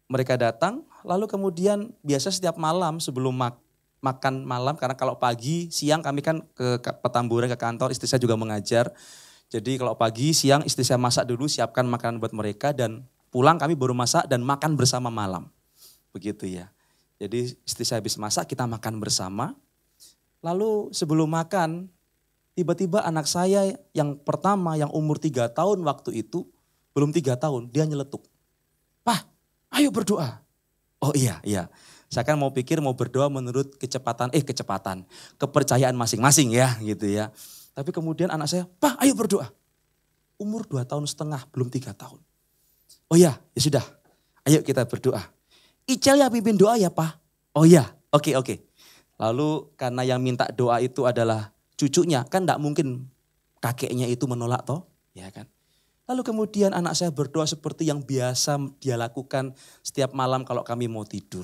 Mereka datang, lalu kemudian biasa setiap malam sebelum makan malam, karena kalau pagi, siang kami kan ke Petamburan, ke kantor, istri saya juga mengajar. Jadi kalau pagi, siang istri saya masak dulu, siapkan makanan buat mereka dan pulang kami baru masak dan makan bersama malam. Begitu ya. Jadi istri saya habis masak, kita makan bersama. Lalu sebelum makan, tiba-tiba anak saya yang pertama yang umur 3 tahun waktu itu, belum 3 tahun, dia nyeletuk. "Pak, ayo berdoa." Oh iya. Saya kan mau berdoa menurut kepercayaan masing-masing ya gitu ya. Tapi kemudian anak saya, "Pak, ayo berdoa." Umur 2,5 tahun, belum 3 tahun. Oh iya, ya sudah. Ayo kita berdoa. "Icel yang pimpin doa ya Pak." Oh iya, oke. Lalu karena yang minta doa itu adalah cucunya, kan enggak mungkin kakeknya itu menolak toh, ya kan. Lalu kemudian anak saya berdoa seperti yang biasa dia lakukan setiap malam kalau kami mau tidur.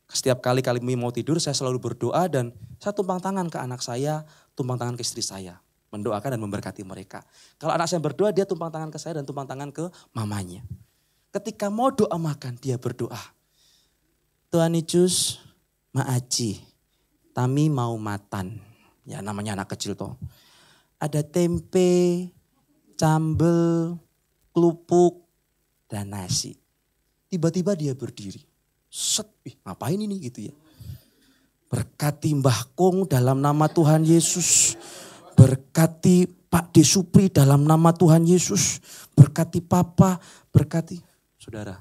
Setiap kali kami mau tidur saya selalu berdoa dan saya tumpang tangan ke anak saya, tumpang tangan ke istri saya. Mendoakan dan memberkati mereka. Kalau anak saya berdoa dia tumpang tangan ke saya dan tumpang tangan ke mamanya. Ketika mau doa makan dia berdoa. "Tuhan Yesus, maaci, kami mau matan." Ya namanya anak kecil toh. Ada tempe, sambal, kelupuk, dan nasi. Tiba-tiba dia berdiri. Ngapain ini gitu ya. Berkati Mbah Kong dalam nama Tuhan Yesus. Berkati Pak Desupri dalam nama Tuhan Yesus. Berkati Papa, berkati. Saudara,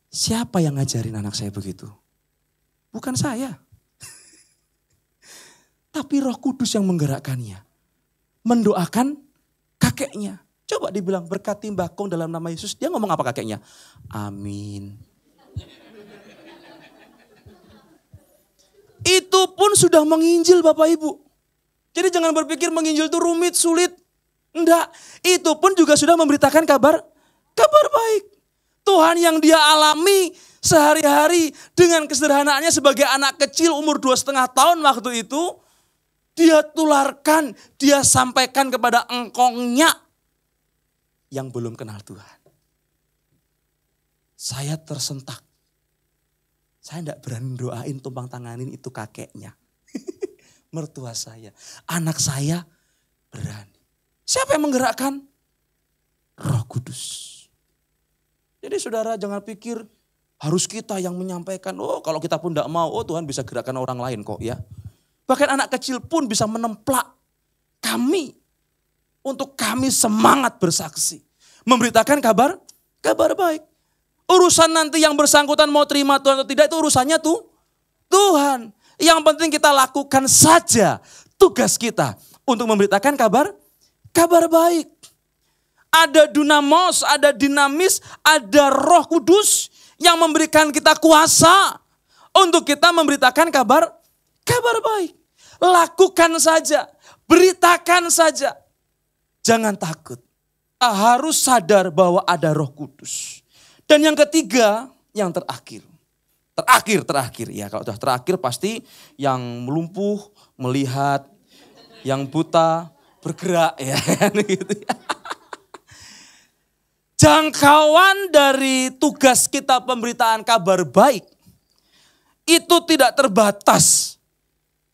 siapa yang ngajarin anak saya begitu? Bukan saya. Tapi Roh Kudus yang menggerakkannya. Mendoakan kakeknya. Coba dibilang berkati Mbah Kong dalam nama Yesus. Dia ngomong apa kakeknya? Amin. Itu pun sudah menginjil Bapak Ibu. Jadi jangan berpikir menginjil itu rumit, sulit. Enggak, itu pun juga sudah memberitakan kabar baik. Tuhan yang dia alami sehari-hari dengan kesederhanaannya sebagai anak kecil umur 2,5 tahun waktu itu. Dia tularkan, dia sampaikan kepada engkongnya yang belum kenal Tuhan. Saya tersentak. Saya tidak berani doain tumpang tanganin itu kakeknya. Mertua saya. Anak saya berani. Siapa yang menggerakkan? Roh Kudus. Jadi saudara jangan pikir harus kita yang menyampaikan. Oh kalau kita pun tidak mau, oh Tuhan bisa gerakkan orang lain kok ya. Bahkan anak kecil pun bisa menemplak kami. Untuk kami semangat bersaksi. Memberitakan kabar baik. Urusan nanti yang bersangkutan mau terima Tuhan atau tidak itu urusannya tuh Tuhan. Yang penting kita lakukan saja tugas kita untuk memberitakan kabar baik. Ada dunamos, ada dinamis, ada Roh Kudus yang memberikan kita kuasa untuk kita memberitakan kabar baik. Lakukan saja, beritakan saja. Jangan takut. Kita harus sadar bahwa ada Roh Kudus. Dan yang ketiga, yang terakhir. Terakhir ya. Kalau sudah terakhir pasti yang melumpuh, melihat, yang buta, bergerak ya. Gitu ya. Jangkauan dari tugas kita pemberitaan kabar baik itu tidak terbatas.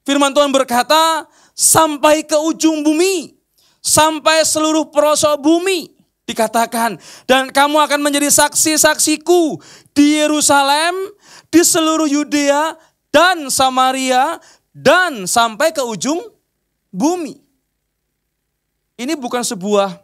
Firman Tuhan berkata, sampai ke ujung bumi, sampai seluruh pelosok bumi. Dikatakan, dan kamu akan menjadi saksi-saksiku di Yerusalem, di seluruh Yudea dan Samaria, dan sampai ke ujung bumi. Ini bukan sebuah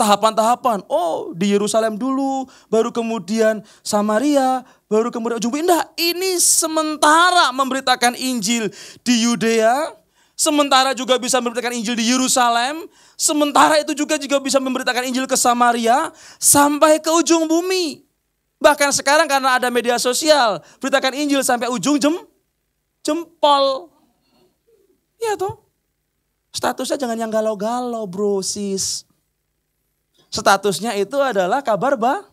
tahapan-tahapan. Oh di Yerusalem dulu, baru kemudian Samaria, baru kemudian ujung bumi. Enggak, ini sementara memberitakan Injil di Yudea, sementara juga bisa memberitakan Injil di Yerusalem, sementara itu juga bisa memberitakan Injil ke Samaria, sampai ke ujung bumi. Bahkan sekarang karena ada media sosial, beritakan Injil sampai ujung jempol. Iya toh. Statusnya jangan yang galau-galau bro sis. Statusnya itu adalah kabar baik.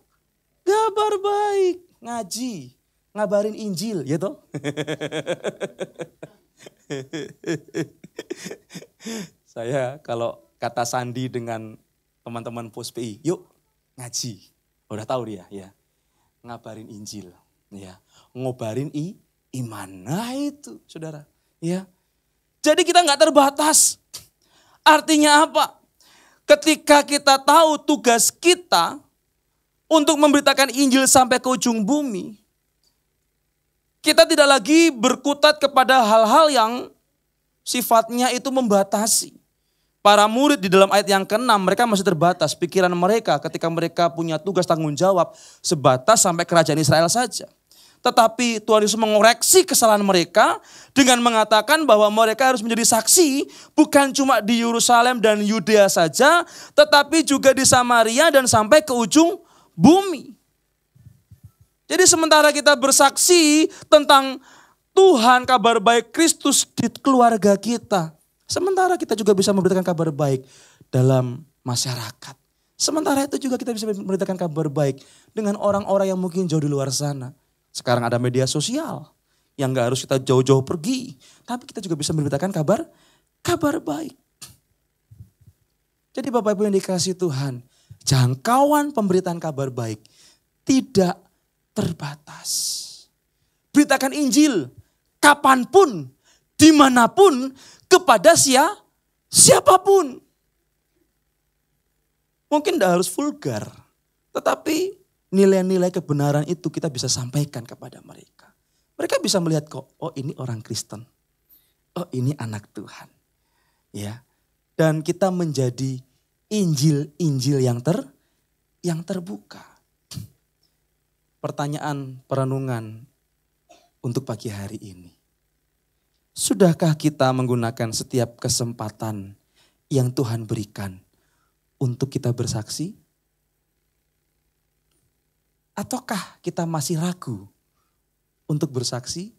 Ngaji, ngabarin Injil ya toh. Saya kalau kata sandi dengan teman-teman POSPI, yuk ngaji. Udah tahu dia ya. Ngabarin Injil, ya. Ngobarin iman. Nah itu, Saudara, ya. Jadi kita nggak terbatas. Artinya apa? Ketika kita tahu tugas kita untuk memberitakan Injil sampai ke ujung bumi, kita tidak lagi berkutat kepada hal-hal yang sifatnya itu membatasi. Para murid di dalam ayat yang ke-6 mereka masih terbatas. Pikiran mereka ketika mereka punya tugas tanggung jawab sebatas sampai kerajaan Israel saja. Tetapi Tuhan Yesus mengoreksi kesalahan mereka dengan mengatakan bahwa mereka harus menjadi saksi bukan cuma di Yerusalem dan Yudea saja, tetapi juga di Samaria dan sampai ke ujung bumi. Jadi sementara kita bersaksi tentang Tuhan, kabar baik Kristus di keluarga kita, sementara kita juga bisa memberitakan kabar baik dalam masyarakat. Sementara itu juga kita bisa memberitakan kabar baik dengan orang-orang yang mungkin jauh di luar sana. Sekarang ada media sosial yang gak harus kita jauh-jauh pergi. Tapi kita juga bisa memberitakan kabar baik. Jadi Bapak Ibu yang dikasihi Tuhan, jangkauan pemberitaan kabar baik tidak terbatas. Beritakan Injil kapanpun, dimanapun, kepada siapapun. Mungkin tidak harus vulgar, tetapi nilai-nilai kebenaran itu kita bisa sampaikan kepada mereka. Mereka bisa melihat kok, oh ini orang Kristen. Oh ini anak Tuhan. Ya. Dan kita menjadi Injil yang terbuka. Pertanyaan perenungan untuk pagi hari ini. Sudahkah kita menggunakan setiap kesempatan yang Tuhan berikan untuk kita bersaksi? Ataukah kita masih ragu untuk bersaksi?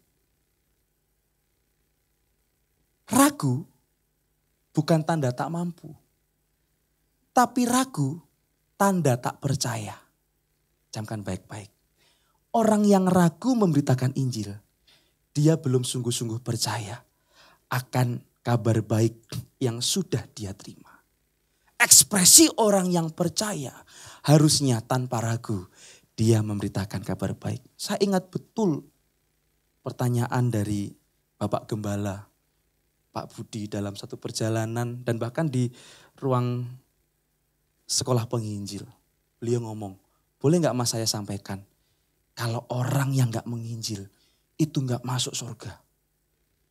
Ragu bukan tanda tak mampu. Tapi ragu tanda tak percaya. Camkan baik-baik. Orang yang ragu memberitakan Injil, dia belum sungguh-sungguh percaya akan kabar baik yang sudah dia terima. Ekspresi orang yang percaya harusnya tanpa ragu dia memberitakan kabar baik. Saya ingat betul pertanyaan dari Bapak Gembala, Pak Budi dalam satu perjalanan dan bahkan di ruang sekolah penginjil. Beliau ngomong, boleh gak Mas saya sampaikan? Kalau orang yang gak menginjil itu gak masuk surga.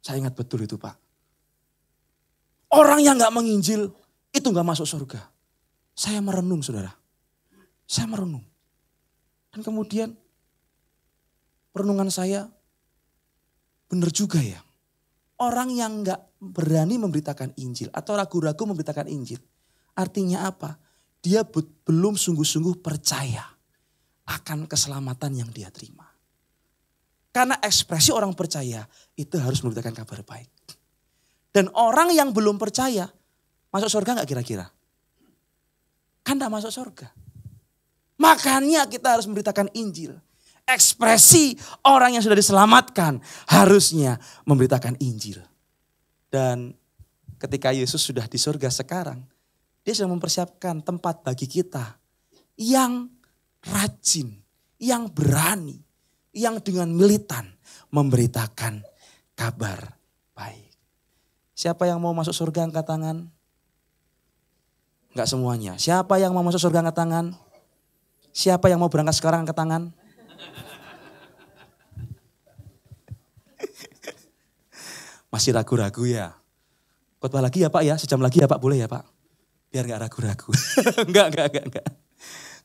Saya ingat betul itu Pak. Orang yang gak menginjil itu gak masuk surga. Saya merenung saudara. Saya merenung. Dan kemudian perenungan saya benar juga ya. Orang yang gak berani memberitakan Injil atau ragu-ragu memberitakan Injil. Artinya apa? Dia belum sungguh-sungguh percaya akan keselamatan yang dia terima. Karena ekspresi orang percaya itu harus memberitakan kabar baik. Dan orang yang belum percaya masuk surga gak kira-kira? Kan gak masuk surga. Makanya kita harus memberitakan Injil. Ekspresi orang yang sudah diselamatkan harusnya memberitakan Injil. Dan ketika Yesus sudah di surga sekarang, dia sudah mempersiapkan tempat bagi kita yang rajin, yang berani, yang dengan militan memberitakan kabar baik. Siapa yang mau masuk surga angkat tangan? Enggak semuanya. Siapa yang mau masuk surga angkat tangan? Siapa yang mau berangkat sekarang angkat tangan? Masih ragu-ragu ya? Khotbah lagi ya Pak ya? Sejam lagi ya Pak? Boleh ya Pak? Biar gak ragu-ragu. Enggak.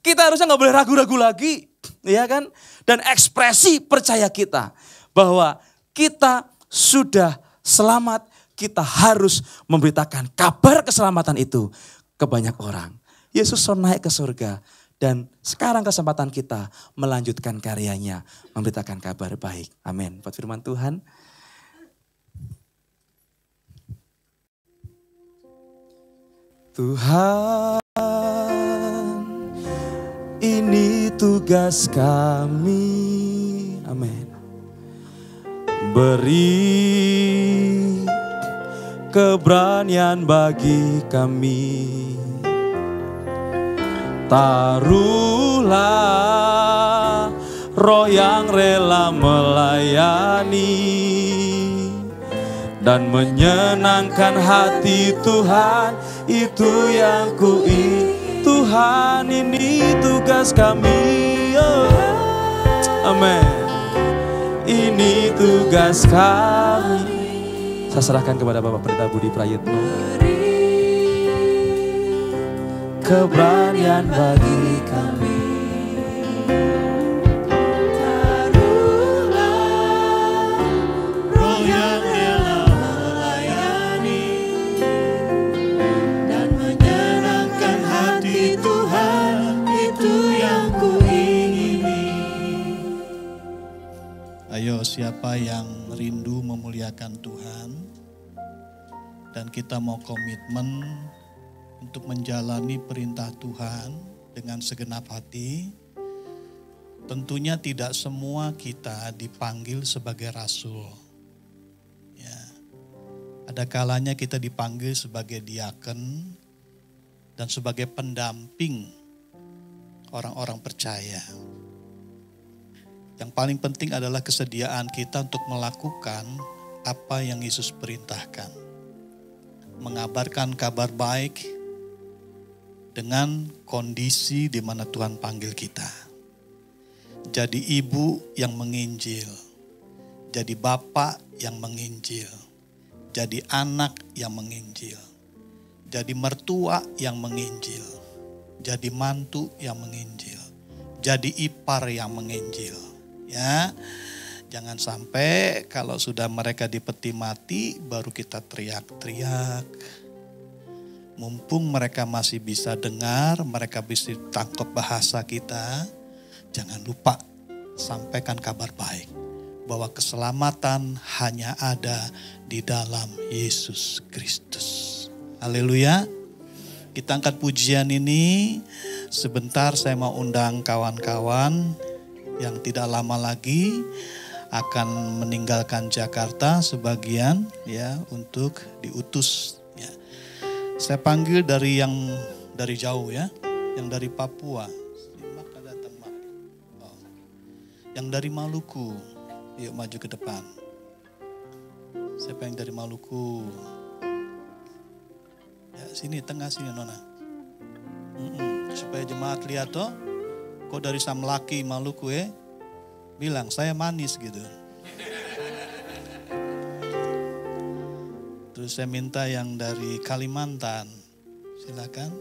Kita harusnya gak boleh ragu-ragu lagi. Ya kan? Dan ekspresi percaya kita. Bahwa kita sudah selamat. Kita harus memberitakan kabar keselamatan itu ke banyak orang. Yesus naik ke surga. Dan sekarang kesempatan kita melanjutkan karyanya. Memberitakan kabar baik. Amin. Buat firman Tuhan. Tuhan, ini tugas kami. Amin. Beri keberanian bagi kami. Taruhlah roh yang rela melayani dan menyenangkan hati Tuhan. Itu yang kuingin. Tuhan, ini tugas kami. Oh. Amin. Ini tugas kami. Saya serahkan kepada Bapak Pendeta Budi Prayitno. Keberanian bagi kami. Ayo, siapa yang rindu memuliakan Tuhan dan kita mau komitmen untuk menjalani perintah Tuhan dengan segenap hati. Tentunya tidak semua kita dipanggil sebagai rasul. Ya. Ada kalanya kita dipanggil sebagai diaken dan sebagai pendamping orang-orang percaya. Yang paling penting adalah kesediaan kita untuk melakukan apa yang Yesus perintahkan. Mengabarkan kabar baik dengan kondisi di mana Tuhan panggil kita. Jadi ibu yang menginjil. jadi bapak yang menginjil, jadi anak yang menginjil, jadi mertua yang menginjil, jadi mantu yang menginjil, jadi ipar yang menginjil. Ya, jangan sampai kalau sudah mereka di peti mati baru kita teriak-teriak. Mumpung mereka masih bisa dengar, mereka bisa tangkap bahasa kita, jangan lupa sampaikan kabar baik bahwa keselamatan hanya ada di dalam Yesus Kristus. Haleluya. Kita angkat pujian ini. Sebentar saya mau undang kawan-kawan yang tidak lama lagi akan meninggalkan Jakarta sebagian ya untuk diutus ya. Saya panggil dari jauh ya, yang dari Papua. Yang dari Maluku, yuk maju ke depan. Siapa yang dari Maluku? Ya sini, tengah sini Nona. Supaya jemaat lihat toh, kok dari Samlaki Maluku bilang saya manis gitu. Terus saya minta yang dari Kalimantan, silakan.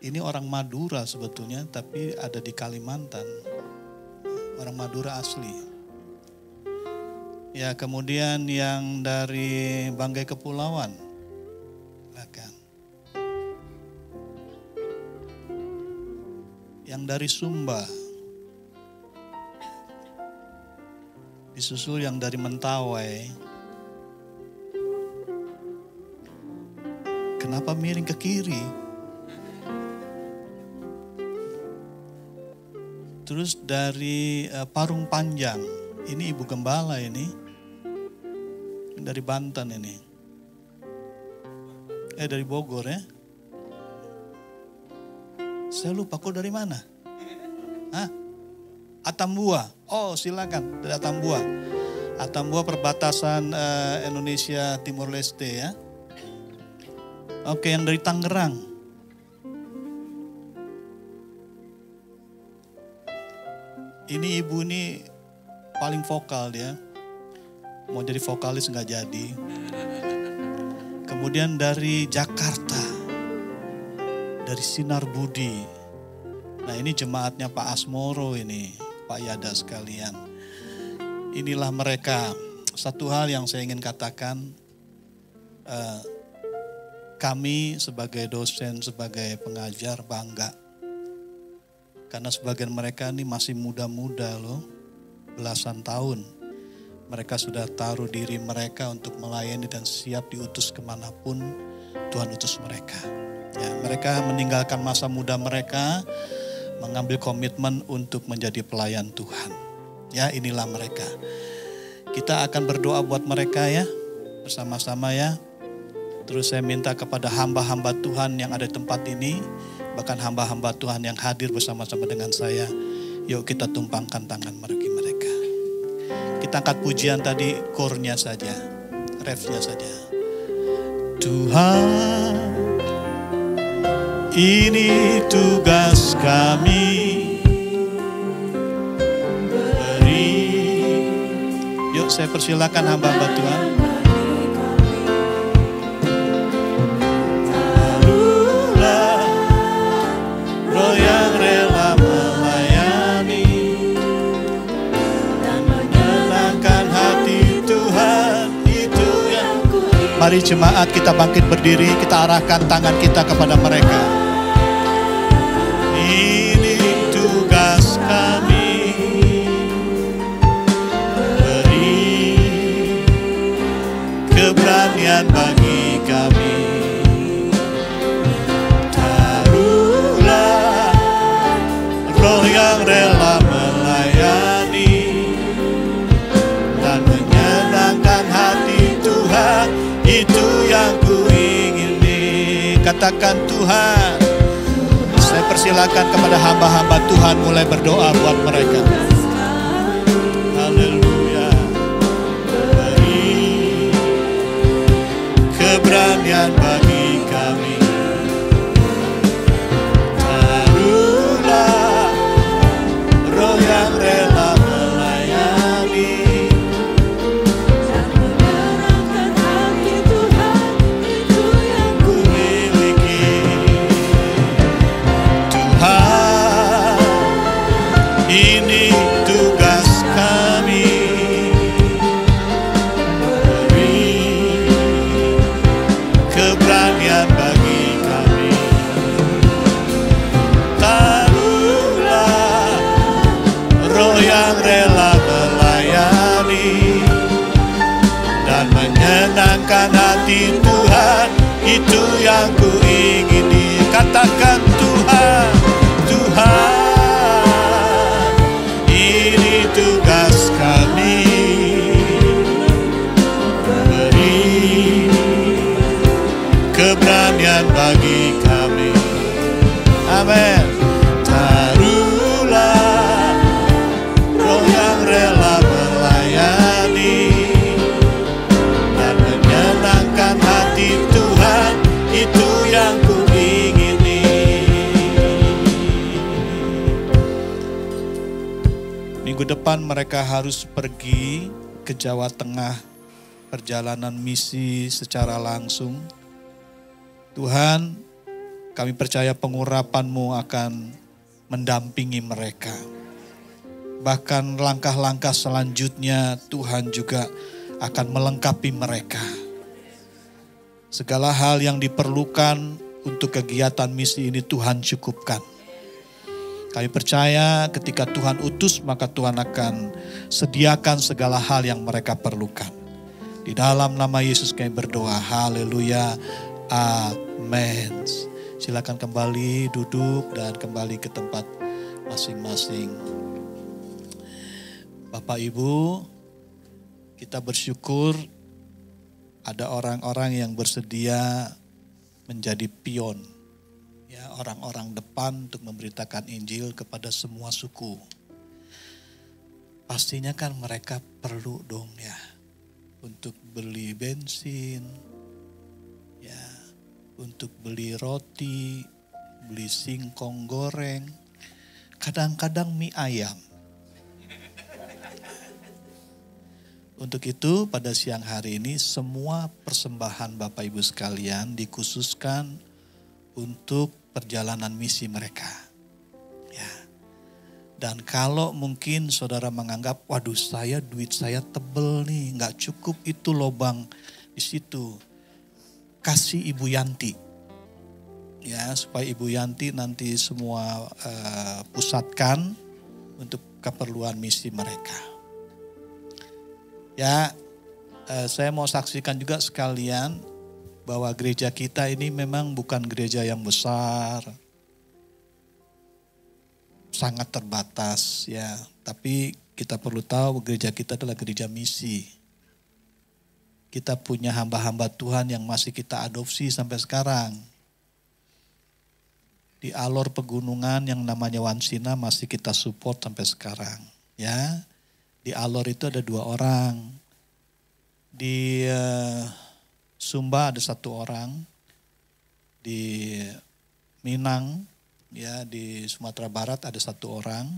Ini orang Madura sebetulnya, tapi ada di Kalimantan. Orang Madura asli. Ya, kemudian yang dari Banggai Kepulauan, silakan. Yang dari Sumba, disusul yang dari Mentawai. Kenapa miring ke kiri? Terus dari Parung Panjang, ini Ibu Gembala ini, dari Banten ini. Dari Bogor ya. Saya lupa kok dari mana? Hah? Atambua. Oh silakan dari Atambua. Atambua perbatasan Indonesia Timur Leste ya. Oke, yang dari Tangerang. Ini ibu ini paling vokal dia. Mau jadi vokalis nggak jadi. Kemudian dari Jakarta. Dari Sinar Budi. Nah ini jemaatnya Pak Asmoro ini. Pak Yada sekalian. Inilah mereka. Satu hal yang saya ingin katakan. Kami sebagai dosen, sebagai pengajar bangga. Karena sebagian mereka ini masih muda-muda loh. Belasan tahun. Mereka sudah taruh diri mereka untuk melayani dan siap diutus kemanapun Tuhan utus mereka. Ya, mereka meninggalkan masa muda mereka. Mengambil komitmen untuk menjadi pelayan Tuhan. Ya inilah mereka. Kita akan berdoa buat mereka ya. Bersama-sama ya. Terus saya minta kepada hamba-hamba Tuhan yang ada di tempat ini. Bahkan hamba-hamba Tuhan yang hadir bersama-sama dengan saya. Yuk kita tumpangkan tangan bagi mereka. Kita angkat pujian tadi, core-nya saja. Refnya saja. Tuhan, ini tugas kami. Beri. Yuk saya persilakan hamba-hamba Tuhan. Mari jemaat kita bangkit berdiri, kita arahkan tangan kita kepada mereka. Ini tugas kami, beri keberanian bagi kami. Taruhlah roh yang rela melayani dan menyenangkan hati Tuhan. Itu yang ku ingini. Katakan Tuhan. Saya persilakan kepada hamba-hamba Tuhan mulai berdoa buat mereka. Haleluya. Beri keberanian bagi kami. Taruhlah roh yang rela melayani keberanian bagi kami. Amin. Taruhlah roh yang rela melayani dan menyenangkan hati Tuhan, itu yang ku ingini. Minggu depan mereka harus pergi ke Jawa Tengah, perjalanan misi secara langsung. Tuhan, kami percaya pengurapan-Mu akan mendampingi mereka. Bahkan langkah-langkah selanjutnya Tuhan juga akan melengkapi mereka. Segala hal yang diperlukan untuk kegiatan misi ini Tuhan cukupkan. Kami percaya ketika Tuhan utus, maka Tuhan akan sediakan segala hal yang mereka perlukan. Di dalam nama Yesus kami berdoa. Haleluya. Amin. Silakan kembali duduk dan kembali ke tempat masing-masing. Bapak Ibu, kita bersyukur ada orang-orang yang bersedia menjadi pion. Ya, orang-orang depan untuk memberitakan Injil kepada semua suku. Pastinya kan mereka perlu dong ya untuk beli bensin, ya, untuk beli roti, beli singkong goreng, kadang-kadang mie ayam. Untuk itu pada siang hari ini semua persembahan Bapak Ibu sekalian dikhususkan untuk perjalanan misi mereka. Ya. Dan kalau mungkin saudara menganggap, waduh duit saya tebel nih, gak cukup itu lobang di situ. Kasih Ibu Yanti. Ya, supaya Ibu Yanti nanti semua pusatkan untuk keperluan misi mereka. Ya, saya mau saksikan juga sekalian bahwa gereja kita ini memang bukan gereja yang besar, sangat terbatas ya. Tapi kita perlu tahu gereja kita adalah gereja misi. Kita punya hamba-hamba Tuhan yang masih kita adopsi sampai sekarang. Di Alor Pegunungan yang namanya Wansina masih kita support sampai sekarang. Ya, di Alor itu ada 2 orang. Di Sumba ada 1 orang. Di Minang, ya di Sumatera Barat ada 1 orang.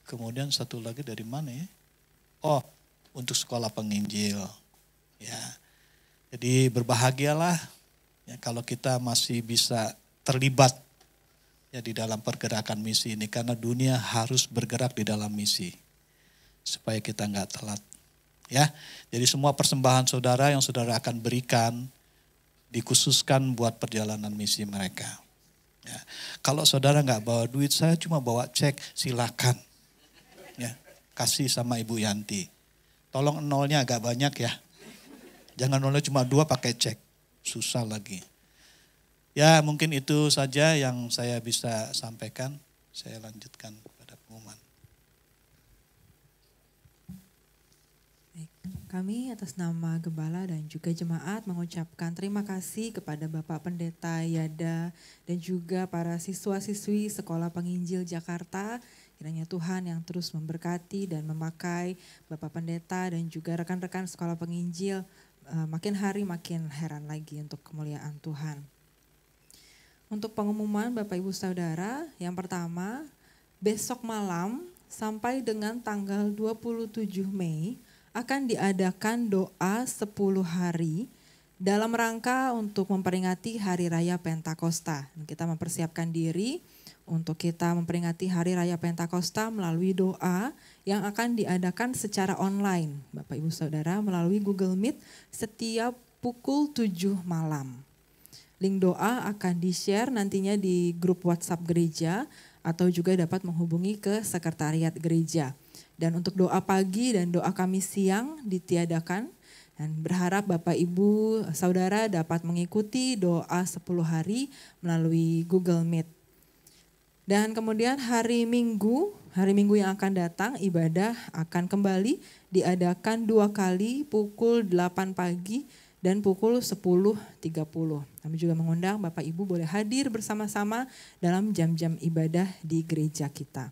Kemudian 1 lagi dari mana ya? Oh, untuk sekolah penginjil. Ya, jadi berbahagialah ya kalau kita masih bisa terlibat ya di dalam pergerakan misi ini, karena dunia harus bergerak di dalam misi supaya kita nggak telat. Ya, jadi semua persembahan saudara yang saudara akan berikan dikhususkan buat perjalanan misi mereka. Ya, kalau saudara nggak bawa duit, saya cuma bawa cek, silakan. Ya, kasih sama Ibu Yanti. Tolong nolnya agak banyak ya. Jangan nolnya cuma 2 pakai cek, susah lagi. Ya, mungkin itu saja yang saya bisa sampaikan. Saya lanjutkan pada pengumuman. Kami atas nama Gembala dan juga jemaat mengucapkan terima kasih kepada Bapak Pendeta Yada dan juga para siswa-siswi Sekolah Penginjil Jakarta. Kiranya Tuhan yang terus memberkati dan memakai Bapak Pendeta dan juga rekan-rekan Sekolah Penginjil makin hari makin heran lagi untuk kemuliaan Tuhan. Untuk pengumuman Bapak Ibu Saudara, yang pertama, besok malam sampai dengan tanggal 27 Mei akan diadakan doa 10 hari dalam rangka untuk memperingati Hari Raya Pentakosta. Kita mempersiapkan diri untuk kita memperingati Hari Raya Pentakosta melalui doa yang akan diadakan secara online, Bapak Ibu Saudara, melalui Google Meet setiap pukul 7 malam. Link doa akan di-share nantinya di grup WhatsApp gereja atau juga dapat menghubungi ke sekretariat gereja. Dan untuk doa pagi dan doa Kamis siang ditiadakan. Dan berharap Bapak Ibu Saudara dapat mengikuti doa 10 hari melalui Google Meet. Dan kemudian hari Minggu yang akan datang ibadah akan kembali diadakan 2 kali pukul 8 pagi dan pukul 10.30. Kami juga mengundang Bapak Ibu boleh hadir bersama-sama dalam jam-jam ibadah di gereja kita.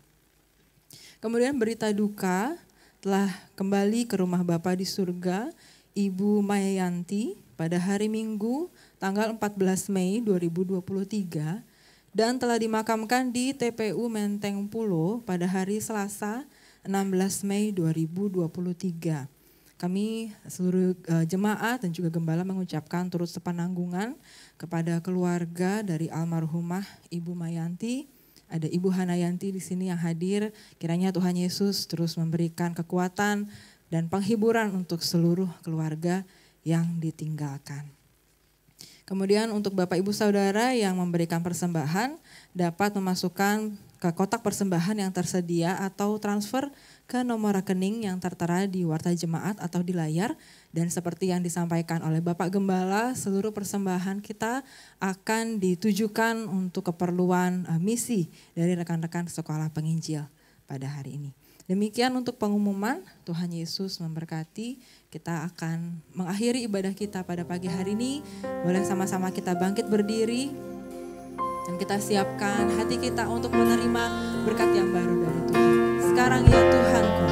Kemudian berita duka, telah kembali ke rumah Bapa di surga Ibu Mayanti pada hari Minggu tanggal 14 Mei 2023 dan telah dimakamkan di TPU Menteng Pulo pada hari Selasa 16 Mei 2023. Kami seluruh jemaat dan juga gembala mengucapkan turut sepenanggungan kepada keluarga dari almarhumah Ibu Mayanti. Ada Ibu Hanayanti di sini yang hadir. Kiranya Tuhan Yesus terus memberikan kekuatan dan penghiburan untuk seluruh keluarga yang ditinggalkan. Kemudian untuk Bapak Ibu Saudara yang memberikan persembahan dapat memasukkan ke kotak persembahan yang tersedia atau transfer ke nomor rekening yang tertera di warta jemaat atau di layar. Dan seperti yang disampaikan oleh Bapak Gembala, seluruh persembahan kita akan ditujukan untuk keperluan misi dari rekan-rekan sekolah penginjil pada hari ini. Demikian untuk pengumuman, Tuhan Yesus memberkati. Kita akan mengakhiri ibadah kita pada pagi hari ini. Boleh sama-sama kita bangkit berdiri dan kita siapkan hati kita untuk menerima berkat yang baru dari Tuhan. Sekarang ya Tuhanku.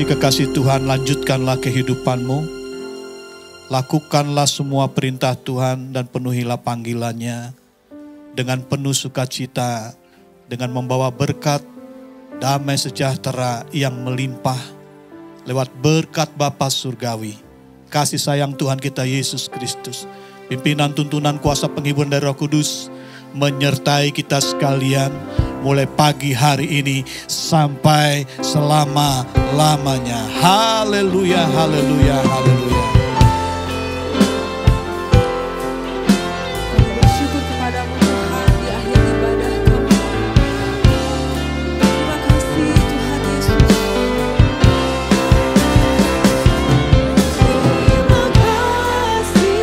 Kekasih Tuhan, lanjutkanlah kehidupanmu. Lakukanlah semua perintah Tuhan dan penuhilah panggilannya dengan penuh sukacita, dengan membawa berkat, damai sejahtera yang melimpah lewat berkat Bapa Surgawi, kasih sayang Tuhan kita Yesus Kristus, pimpinan tuntunan kuasa penghiburan dari Roh Kudus menyertai kita sekalian mulai pagi hari ini sampai selama-lamanya. Haleluya, haleluya, haleluya. Kami bersyukur kepadamu Tuhan di akhir ibadah kami. Terima kasih Tuhan Yesus. Terima kasih Yesus. Terima kasih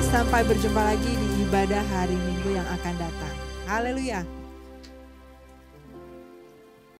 Sampai berjumpa lagi di ibadah hari Minggu yang akan datang. Haleluya.